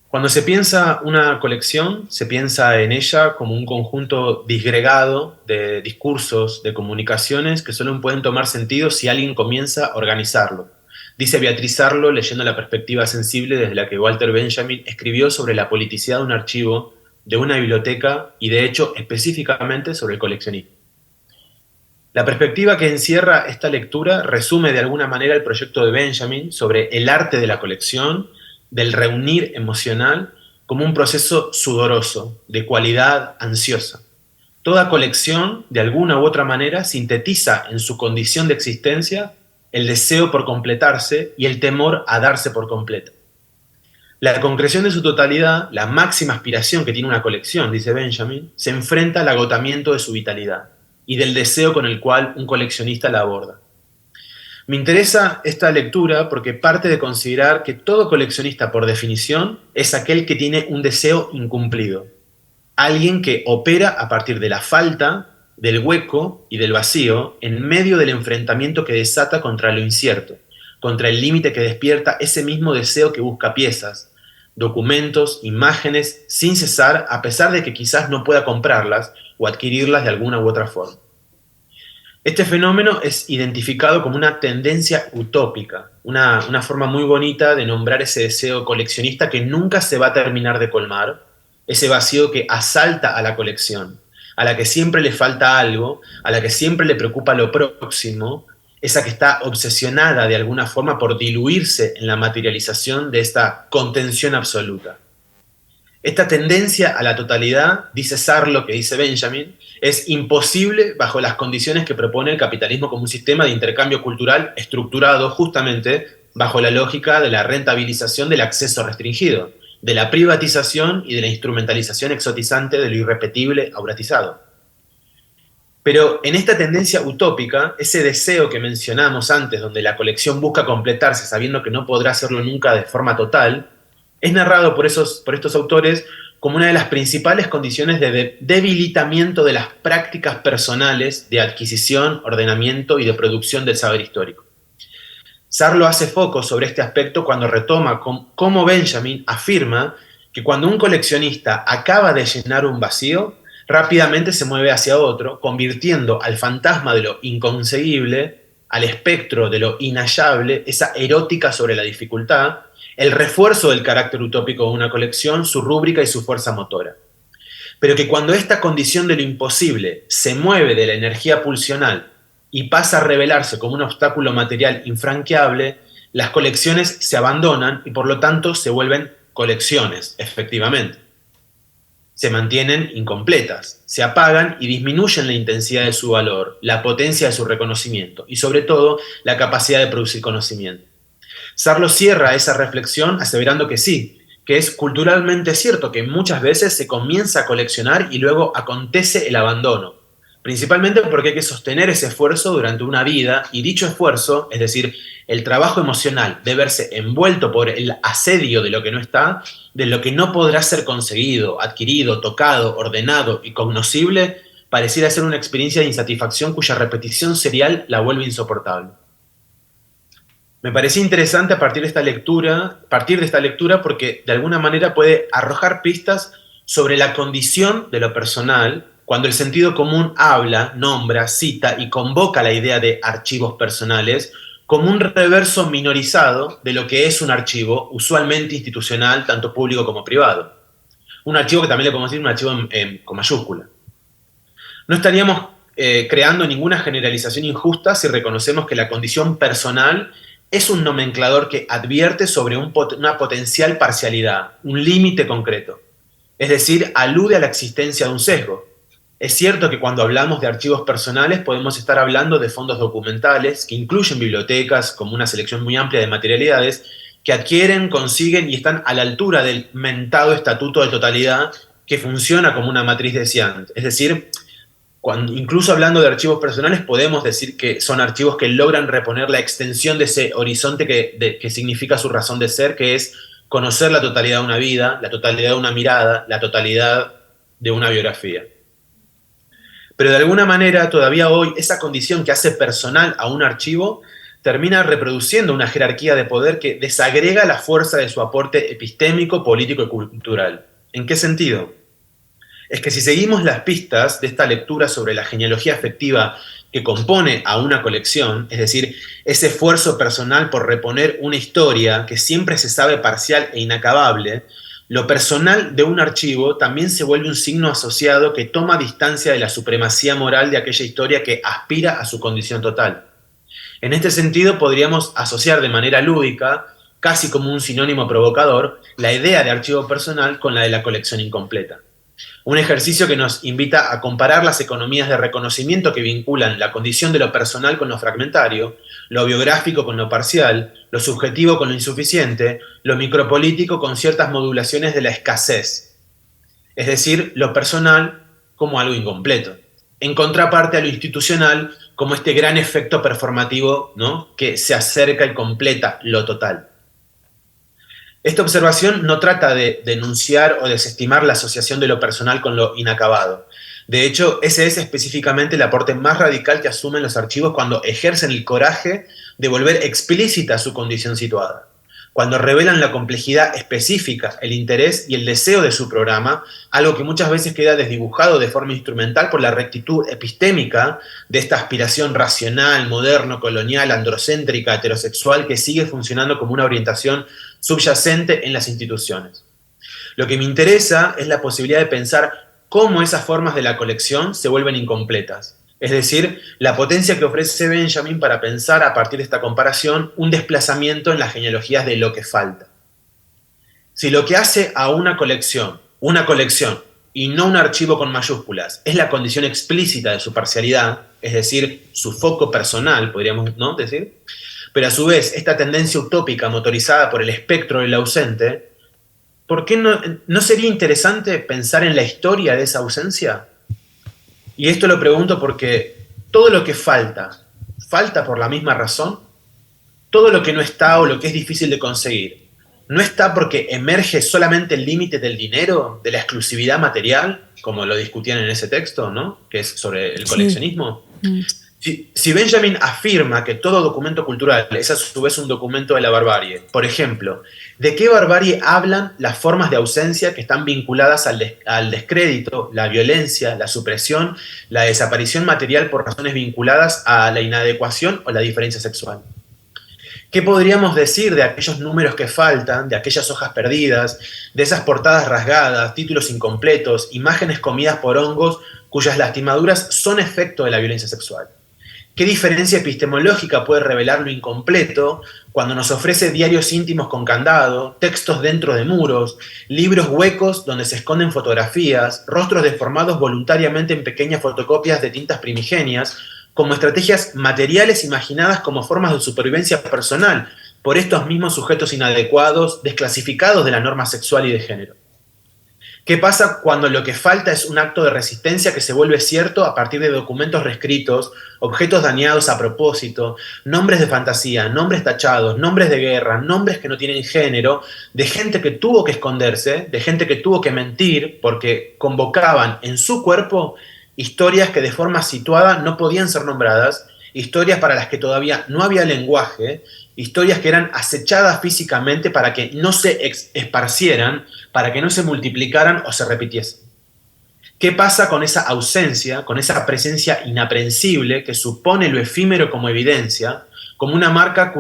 Cuando se piensa una colección, se piensa en ella como un conjunto disgregado de discursos, de comunicaciones que solo pueden tomar sentido si alguien comienza a organizarlo. Dice Beatriz Arlo leyendo la perspectiva sensible desde la que Walter Benjamin escribió sobre la politicidad de un archivo, de una biblioteca y de hecho específicamente sobre el coleccionismo. La perspectiva que encierra esta lectura resume de alguna manera el proyecto de Benjamin sobre el arte de la colección, del reunir emocional, como un proceso sudoroso, de cualidad ansiosa. Toda colección, de alguna u otra manera, sintetiza en su condición de existencia el deseo por completarse y el temor a darse por completa. La concreción de su totalidad, la máxima aspiración que tiene una colección, dice Benjamin, se enfrenta al agotamiento de su vitalidad y del deseo con el cual un coleccionista la aborda. Me interesa esta lectura porque parte de considerar que todo coleccionista, por definición, es aquel que tiene un deseo incumplido. Alguien que opera a partir de la falta, del hueco y del vacío en medio del enfrentamiento que desata contra lo incierto, contra el límite que despierta ese mismo deseo que busca piezas, documentos, imágenes, sin cesar, a pesar de que quizás no pueda comprarlas o adquirirlas de alguna u otra forma. Este fenómeno es identificado como una tendencia utópica, una forma muy bonita de nombrar ese deseo coleccionista que nunca se va a terminar de colmar, ese vacío que asalta a la colección, a la que siempre le falta algo, a la que siempre le preocupa lo próximo, esa que está obsesionada de alguna forma por diluirse en la materialización de esta contención absoluta. Esta tendencia a la totalidad, dice Sarlo, que dice Benjamin, es imposible bajo las condiciones que propone el capitalismo como un sistema de intercambio cultural estructurado justamente bajo la lógica de la rentabilización del acceso restringido, de la privatización y de la instrumentalización exotizante de lo irrepetible auratizado. Pero en esta tendencia utópica, ese deseo que mencionamos antes, donde la colección busca completarse sabiendo que no podrá hacerlo nunca de forma total, es narrado por estos autores como una de las principales condiciones de debilitamiento de las prácticas personales de adquisición, ordenamiento y de producción del saber histórico. Sarlo hace foco sobre este aspecto cuando retoma cómo Benjamin afirma que cuando un coleccionista acaba de llenar un vacío, rápidamente se mueve hacia otro, convirtiendo al fantasma de lo inconseguible, al espectro de lo inhallable, esa erótica sobre la dificultad, el refuerzo del carácter utópico de una colección, su rúbrica y su fuerza motora. Pero que cuando esta condición de lo imposible se mueve de la energía pulsional y pasa a revelarse como un obstáculo material infranqueable, las colecciones se abandonan y por lo tanto se vuelven colecciones, efectivamente. Se mantienen incompletas, se apagan y disminuyen la intensidad de su valor, la potencia de su reconocimiento y sobre todo la capacidad de producir conocimiento. Sarlo cierra esa reflexión aseverando que sí, que es culturalmente cierto que muchas veces se comienza a coleccionar y luego acontece el abandono, principalmente porque hay que sostener ese esfuerzo durante una vida y dicho esfuerzo, es decir, el trabajo emocional de verse envuelto por el asedio de lo que no está, de lo que no podrá ser conseguido, adquirido, tocado, ordenado y cognoscible, pareciera ser una experiencia de insatisfacción cuya repetición serial la vuelve insoportable. Me parecía interesante partir de esta lectura porque de alguna manera puede arrojar pistas sobre la condición de lo personal cuando el sentido común habla, nombra, cita y convoca la idea de archivos personales como un reverso minorizado de lo que es un archivo, usualmente institucional, tanto público como privado. Un archivo que también le podemos decir un archivo con mayúscula. No estaríamos creando ninguna generalización injusta si reconocemos que la condición personal es un nomenclador que advierte sobre una potencial parcialidad, un límite concreto. Es decir, alude a la existencia de un sesgo. Es cierto que cuando hablamos de archivos personales podemos estar hablando de fondos documentales que incluyen bibliotecas como una selección muy amplia de materialidades que adquieren, consiguen y están a la altura del mentado estatuto de totalidad que funciona como una matriz deseante. Es decir, incluso hablando de archivos personales podemos decir que son archivos que logran reponer la extensión de ese horizonte que significa su razón de ser, que es conocer la totalidad de una vida, la totalidad de una mirada, la totalidad de una biografía. Pero de alguna manera todavía hoy esa condición que hace personal a un archivo termina reproduciendo una jerarquía de poder que desagrega la fuerza de su aporte epistémico, político y cultural. ¿En qué sentido? Es que si seguimos las pistas de esta lectura sobre la genealogía afectiva que compone a una colección, es decir, ese esfuerzo personal por reponer una historia que siempre se sabe parcial e inacabable, lo personal de un archivo también se vuelve un signo asociado que toma distancia de la supremacía moral de aquella historia que aspira a su condición total. En este sentido, podríamos asociar de manera lúdica, casi como un sinónimo provocador, la idea de archivo personal con la de la colección incompleta. Un ejercicio que nos invita a comparar las economías de reconocimiento que vinculan la condición de lo personal con lo fragmentario, lo biográfico con lo parcial, lo subjetivo con lo insuficiente, lo micropolítico con ciertas modulaciones de la escasez, es decir, lo personal como algo incompleto, en contraparte a lo institucional como este gran efecto performativo, ¿no?, que se acerca y completa lo total. Esta observación no trata de denunciar o desestimar la asociación de lo personal con lo inacabado. De hecho, ese es específicamente el aporte más radical que asumen los archivos cuando ejercen el coraje de volver explícita su condición situada, cuando revelan la complejidad específica, el interés y el deseo de su programa, algo que muchas veces queda desdibujado de forma instrumental por la rectitud epistémica de esta aspiración racional, moderno, colonial, androcéntrica, heterosexual, que sigue funcionando como una orientación subyacente en las instituciones. Lo que me interesa es la posibilidad de pensar cómo esas formas de la colección se vuelven incompletas. Es decir, la potencia que ofrece Benjamin para pensar a partir de esta comparación un desplazamiento en las genealogías de lo que falta. Si lo que hace a una colección y no un archivo con mayúsculas, es la condición explícita de su parcialidad, es decir, su foco personal, podríamos, ¿no?, decir, pero a su vez esta tendencia utópica motorizada por el espectro del ausente, ¿por qué no sería interesante pensar en la historia de esa ausencia? Y esto lo pregunto porque todo lo que falta por la misma razón. Todo lo que no está o lo que es difícil de conseguir, ¿no está porque emerge solamente el límite del dinero, de la exclusividad material, como lo discutían en ese texto, ¿no?, que es sobre el coleccionismo? Si Benjamin afirma que todo documento cultural es a su vez un documento de la barbarie, por ejemplo, ¿de qué barbarie hablan las formas de ausencia que están vinculadas al descrédito, la violencia, la supresión, la desaparición material por razones vinculadas a la inadecuación o la diferencia sexual? ¿Qué podríamos decir de aquellos números que faltan, de aquellas hojas perdidas, de esas portadas rasgadas, títulos incompletos, imágenes comidas por hongos cuyas lastimaduras son efecto de la violencia sexual? ¿Qué diferencia epistemológica puede revelar lo incompleto cuando nos ofrece diarios íntimos con candado, textos dentro de muros, libros huecos donde se esconden fotografías, rostros deformados voluntariamente en pequeñas fotocopias de tintas primigenias, como estrategias materiales imaginadas como formas de supervivencia personal por estos mismos sujetos inadecuados, desclasificados de la norma sexual y de género? ¿Qué pasa cuando lo que falta es un acto de resistencia que se vuelve cierto a partir de documentos reescritos, objetos dañados a propósito, nombres de fantasía, nombres tachados, nombres de guerra, nombres que no tienen género, de gente que tuvo que esconderse, de gente que tuvo que mentir porque convocaban en su cuerpo historias que de forma situada no podían ser nombradas, historias para las que todavía no había lenguaje, historias que eran acechadas físicamente para que no se esparcieran, para que no se multiplicaran o se repitiesen? ¿Qué pasa con esa ausencia, con esa presencia inaprensible que supone lo efímero como evidencia, como una marca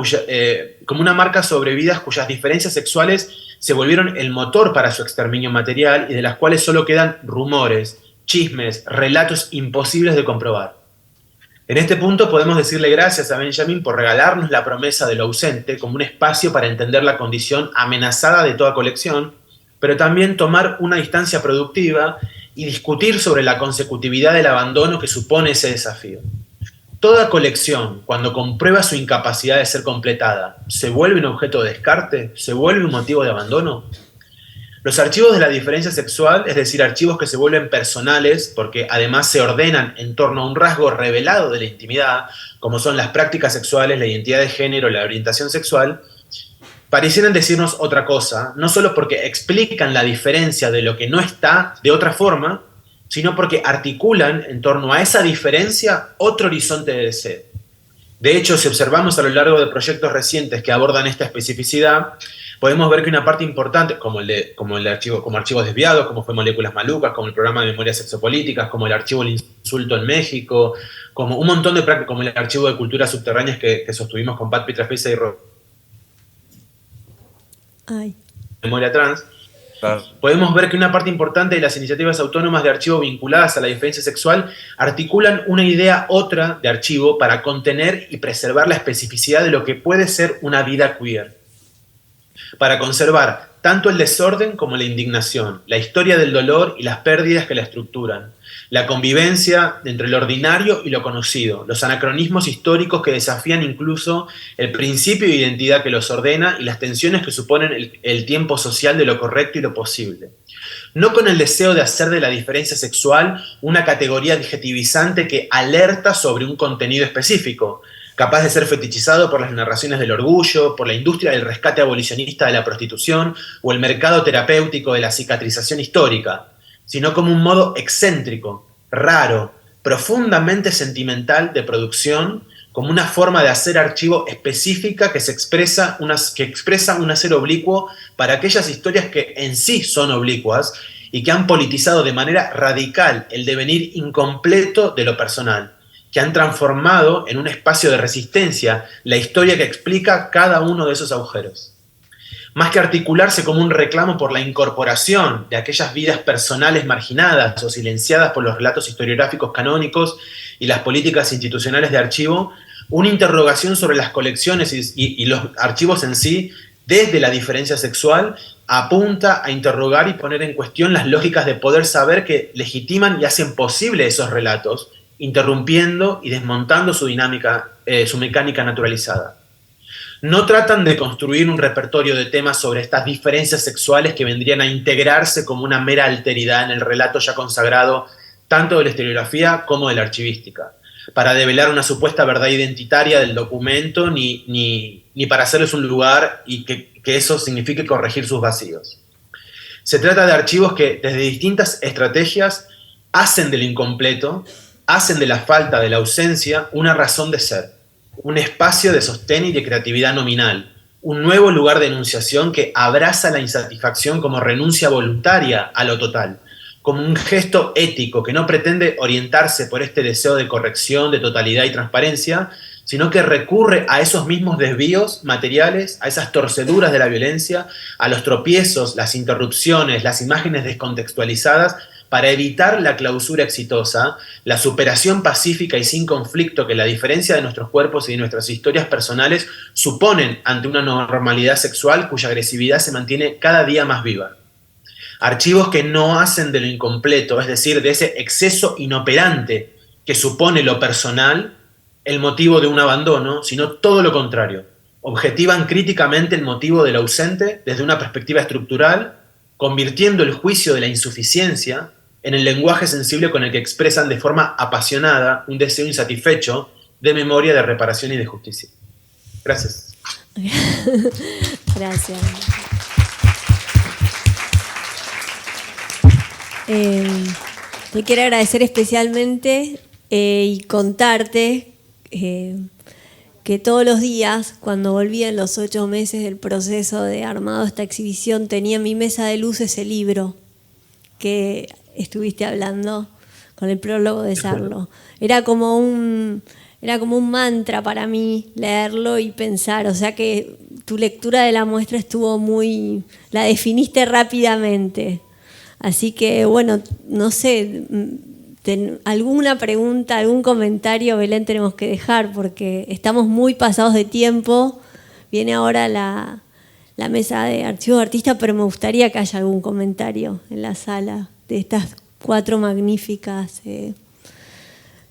sobre vidas cuyas diferencias sexuales se volvieron el motor para su exterminio material y de las cuales solo quedan rumores, chismes, relatos imposibles de comprobar? En este punto podemos decirle gracias a Benjamin por regalarnos la promesa de lo ausente como un espacio para entender la condición amenazada de toda colección, pero también tomar una distancia productiva y discutir sobre la consecutividad del abandono que supone ese desafío. Toda colección, cuando comprueba su incapacidad de ser completada, ¿se vuelve un objeto de descarte? ¿Se vuelve un motivo de abandono? Los archivos de la diferencia sexual, es decir, archivos que se vuelven personales porque además se ordenan en torno a un rasgo revelado de la intimidad, como son las prácticas sexuales, la identidad de género, la orientación sexual, parecieran decirnos otra cosa, no solo porque explican la diferencia de lo que no está de otra forma, sino porque articulan en torno a esa diferencia otro horizonte de deseo. De hecho, si observamos a lo largo de proyectos recientes que abordan esta especificidad, podemos ver que una parte importante, como archivos desviados, como fue Moléculas Malucas, como el programa de memorias sexopolíticas, como el archivo del insulto en México, como un montón de prácticas, como el archivo de culturas subterráneas que sostuvimos con Pat Pietrafesa y Memoria Trans, podemos ver que una parte importante de las iniciativas autónomas de archivo vinculadas a la diferencia sexual articulan una idea otra de archivo para contener y preservar la especificidad de lo que puede ser una vida queer, para conservar tanto el desorden como la indignación, la historia del dolor y las pérdidas que la estructuran, la convivencia entre lo ordinario y lo conocido, los anacronismos históricos que desafían incluso el principio de identidad que los ordena y las tensiones que suponen el tiempo social de lo correcto y lo posible. No con el deseo de hacer de la diferencia sexual una categoría adjetivizante que alerta sobre un contenido específico, capaz de ser fetichizado por las narraciones del orgullo, por la industria del rescate abolicionista de la prostitución o el mercado terapéutico de la cicatrización histórica, sino como un modo excéntrico, raro, profundamente sentimental de producción, como una forma de hacer archivo específica que expresa un hacer oblicuo para aquellas historias que en sí son oblicuas y que han politizado de manera radical el devenir incompleto de lo personal, que han transformado en un espacio de resistencia la historia que explica cada uno de esos agujeros. Más que articularse como un reclamo por la incorporación de aquellas vidas personales marginadas o silenciadas por los relatos historiográficos canónicos y las políticas institucionales de archivo, una interrogación sobre las colecciones y los archivos en sí, desde la diferencia sexual, apunta a interrogar y poner en cuestión las lógicas de poder saber que legitiman y hacen posible esos relatos, interrumpiendo y desmontando su dinámica, su mecánica naturalizada. No tratan de construir un repertorio de temas sobre estas diferencias sexuales que vendrían a integrarse como una mera alteridad en el relato ya consagrado tanto de la historiografía como de la archivística, para develar una supuesta verdad identitaria del documento, ni para hacerles un lugar y que eso signifique corregir sus vacíos. Se trata de archivos que desde distintas estrategias hacen del incompleto, hacen de la falta, de la ausencia, una razón de ser, un espacio de sostén y de creatividad nominal, un nuevo lugar de enunciación que abraza la insatisfacción como renuncia voluntaria a lo total, como un gesto ético que no pretende orientarse por este deseo de corrección, de totalidad y transparencia, sino que recurre a esos mismos desvíos materiales, a esas torceduras de la violencia, a los tropiezos, las interrupciones, las imágenes descontextualizadas, para evitar la clausura exitosa, la superación pacífica y sin conflicto que la diferencia de nuestros cuerpos y de nuestras historias personales suponen ante una normalidad sexual cuya agresividad se mantiene cada día más viva. Archivos que no hacen de lo incompleto, es decir, de ese exceso inoperante que supone lo personal, el motivo de un abandono, sino todo lo contrario. Objetivan críticamente el motivo del ausente desde una perspectiva estructural, convirtiendo el juicio de la insuficiencia en el lenguaje sensible con el que expresan de forma apasionada un deseo insatisfecho de memoria, de reparación y de justicia. Gracias. Gracias. Te quiero agradecer especialmente y contarte que todos los días, cuando volví en los 8 meses del proceso de armado de esta exhibición, tenía en mi mesa de luz ese libro que estuviste hablando con el prólogo de Sarlo. Era como un mantra para mí leerlo y pensar, o sea que tu lectura de la muestra estuvo la definiste rápidamente. Así que, bueno, no sé, alguna pregunta, algún comentario, Belén, tenemos que dejar porque estamos muy pasados de tiempo. Viene ahora la mesa de archivos de artistas, pero me gustaría que haya algún comentario en la sala de estas 4 magníficas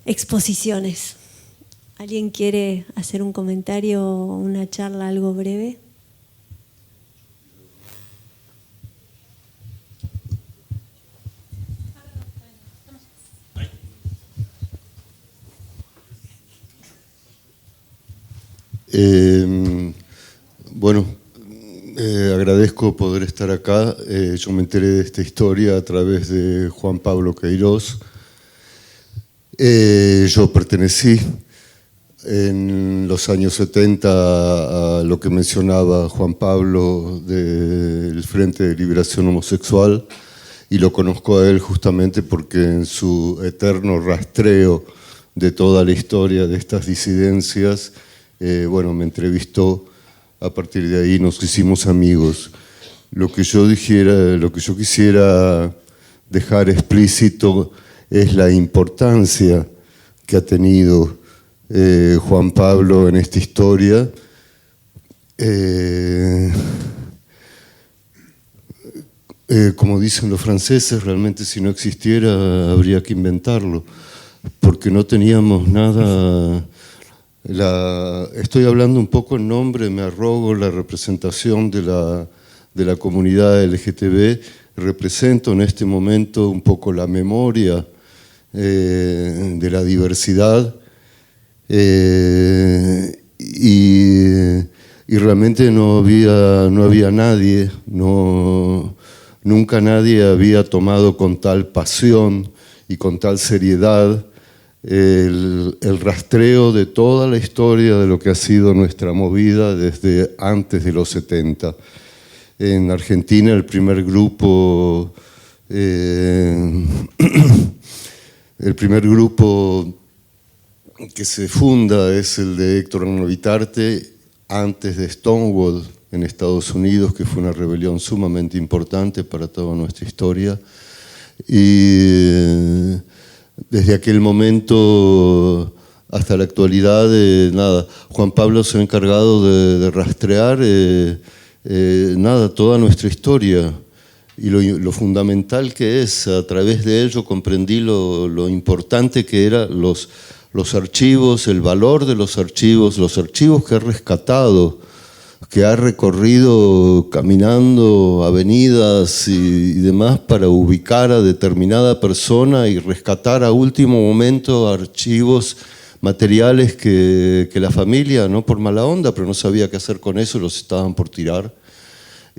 exposiciones. ¿Alguien quiere hacer un comentario o una charla, algo breve? Bueno, agradezco poder estar acá. Yo me enteré de esta historia a través de Juan Pablo Queiroz. Yo pertenecí en los años 70 a lo que mencionaba Juan Pablo del Frente de Liberación Homosexual, y lo conozco a él justamente porque en su eterno rastreo de toda la historia de estas disidencias, bueno, me entrevistó. A partir de ahí nos hicimos amigos. Lo que yo quisiera dejar explícito es la importancia que ha tenido Juan Pablo en esta historia. Como dicen los franceses, realmente si no existiera habría que inventarlo, porque no teníamos nada. Estoy hablando un poco en nombre, me arrogo la representación de la comunidad LGTB, represento en este momento un poco la memoria de la diversidad, y realmente no había nadie, nunca nadie había tomado con tal pasión y con tal seriedad el rastreo de toda la historia de lo que ha sido nuestra movida desde antes de los 70. En Argentina el primer grupo que se funda es el de Héctor Novitarte, antes de Stonewall en Estados Unidos, que fue una rebelión sumamente importante para toda nuestra historia. Y desde aquel momento hasta la actualidad, Juan Pablo se ha encargado de rastrear toda nuestra historia, y lo fundamental que es. A través de ello comprendí lo importante que eran los archivos, el valor de los archivos que ha rescatado, que ha recorrido caminando avenidas y demás para ubicar a determinada persona y rescatar a último momento archivos materiales que la familia, no por mala onda, pero no sabía qué hacer con eso, los estaban por tirar.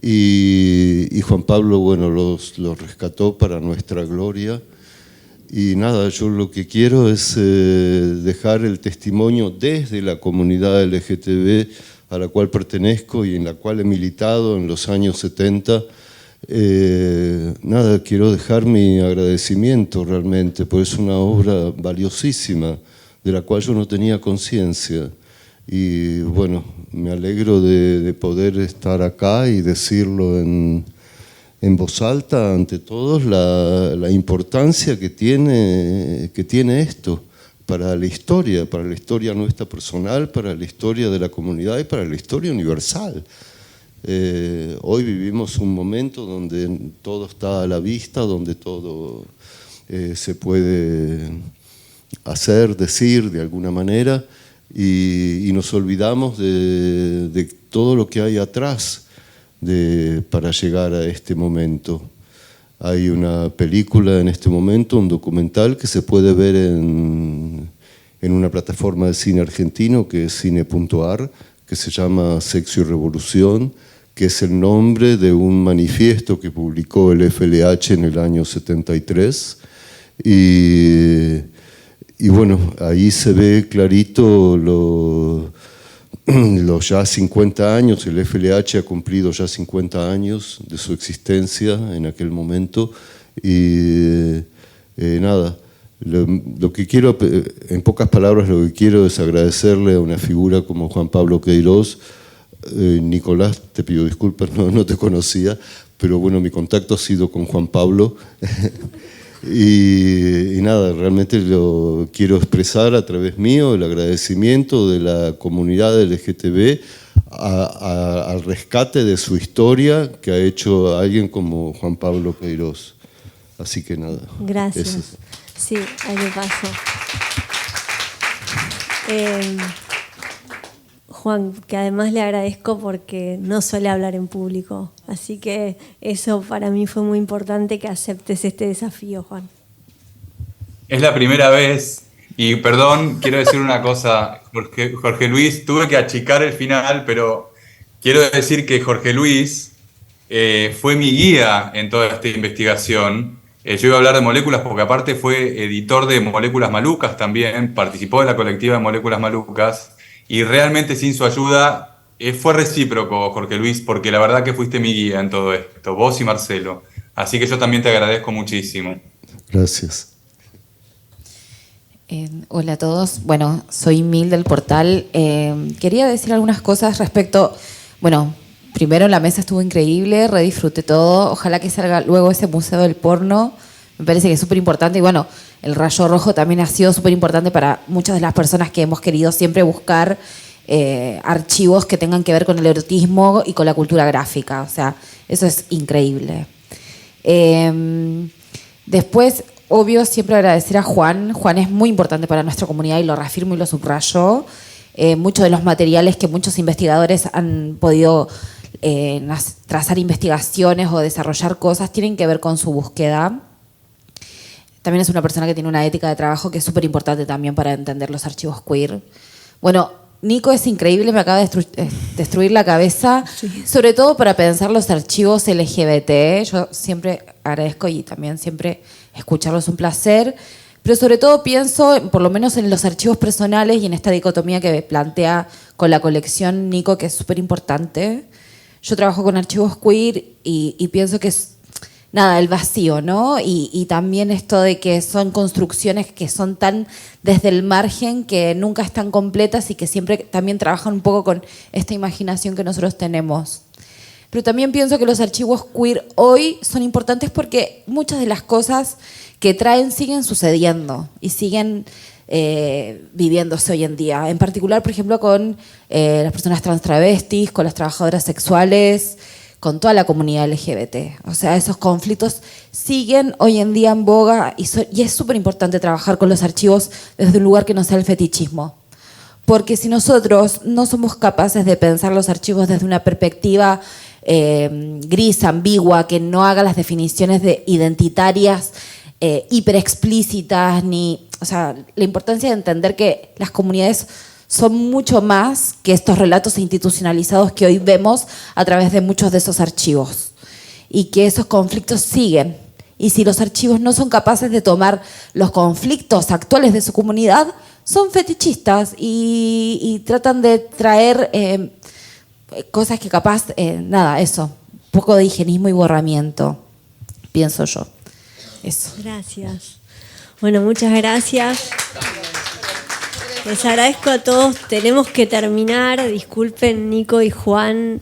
Y Juan Pablo, bueno, los rescató para nuestra gloria. Y nada, yo lo que quiero es dejar el testimonio desde la comunidad LGTB a la cual pertenezco y en la cual he militado en los años 70. Quiero dejar mi agradecimiento realmente, porque es una obra valiosísima de la cual yo no tenía conciencia. Y bueno, me alegro de poder estar acá y decirlo en voz alta ante todos, la importancia que tiene esto para la historia nuestra personal, para la historia de la comunidad y para la historia universal. Hoy vivimos un momento donde todo está a la vista, donde todo se puede hacer, decir de alguna manera, y nos olvidamos de todo lo que hay atrás para llegar a este momento. Hay una película en este momento, un documental que se puede ver en una plataforma de cine argentino que es cine.ar, que se llama Sexo y Revolución, que es el nombre de un manifiesto que publicó el FLH en el año 73. Y bueno, ahí se ve clarito los ya 50 años, el FLH ha cumplido ya 50 años de su existencia en aquel momento. Y lo que quiero, en pocas palabras, lo que quiero es agradecerle a una figura como Juan Pablo Queiroz. Nicolás, te pido disculpas, no te conocía, pero bueno, mi contacto ha sido con Juan Pablo. Y realmente lo quiero expresar a través mío el agradecimiento de la comunidad LGTB al rescate de su historia que ha hecho alguien como Juan Pablo Queiroz. Así que nada. Gracias. Sí, ahí le paso. Juan, que además le agradezco porque no suele hablar en público, así que eso para mí fue muy importante, que aceptes este desafío, Juan. Es la primera vez, y perdón, quiero decir una cosa, Jorge Luis, tuve que achicar el final, pero quiero decir que Jorge Luis fue mi guía en toda esta investigación Yo iba a hablar de Moléculas porque aparte fue editor de Moléculas Malucas también, participó de la colectiva de Moléculas Malucas y realmente sin su ayuda fue recíproco, Jorge Luis, porque la verdad que fuiste mi guía en todo esto, vos y Marcelo. Así que yo también te agradezco muchísimo. Gracias. Hola a todos. Bueno, soy Mil del portal. Quería decir algunas cosas respecto, bueno, primero la mesa estuvo increíble, redisfruté todo. Ojalá que salga luego ese museo del porno. Me parece que es súper importante. Y bueno, el rayo rojo también ha sido súper importante para muchas de las personas que hemos querido siempre buscar archivos que tengan que ver con el erotismo y con la cultura gráfica. O sea, eso es increíble. Después, obvio, siempre agradecer a Juan. Juan es muy importante para nuestra comunidad y lo reafirmo y lo subrayo. Muchos de los materiales que muchos investigadores han podido trazar investigaciones o desarrollar cosas tienen que ver con su búsqueda. También es una persona que tiene una ética de trabajo que es súper importante también para entender los archivos queer. Bueno, Nico es increíble, me acaba de destruir la cabeza, sí. Sobre todo para pensar los archivos LGBT. Yo siempre agradezco y también siempre escucharlo es un placer, pero sobre todo pienso, por lo menos en los archivos personales y en esta dicotomía que plantea con la colección Nico, que es súper importante. Yo trabajo con archivos queer y pienso que es, nada, el vacío, ¿no? Y también esto de que son construcciones que son tan desde el margen que nunca están completas y que siempre también trabajan un poco con esta imaginación que nosotros tenemos. Pero también pienso que los archivos queer hoy son importantes porque muchas de las cosas que traen siguen sucediendo y siguen viviéndose hoy en día. En particular, por ejemplo, con las personas trans travestis, con las trabajadoras sexuales, con toda la comunidad LGBT. O sea, esos conflictos siguen hoy en día en boga y es súper importante trabajar con los archivos desde un lugar que no sea el fetichismo. Porque si nosotros no somos capaces de pensar los archivos desde una perspectiva gris, ambigua, que no haga las definiciones identitarias hiper explícitas, o sea, la importancia de entender que las comunidades son mucho más que estos relatos institucionalizados que hoy vemos a través de muchos de esos archivos y que esos conflictos siguen. Y si los archivos no son capaces de tomar los conflictos actuales de su comunidad, son fetichistas y tratan de traer cosas que capaz, nada, eso, un poco de higienismo y borramiento, pienso yo. Eso. Gracias. Bueno, muchas gracias. Les agradezco a todos. Tenemos que terminar. Disculpen, Nico y Juan,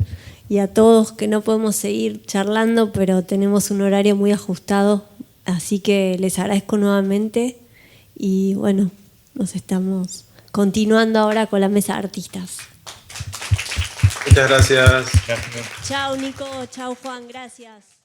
y a todos que no podemos seguir charlando, pero tenemos un horario muy ajustado. Así que les agradezco nuevamente. Y bueno, nos estamos continuando ahora con la mesa de artistas. Muchas gracias. Chao, Nico. Chao, Juan. Gracias.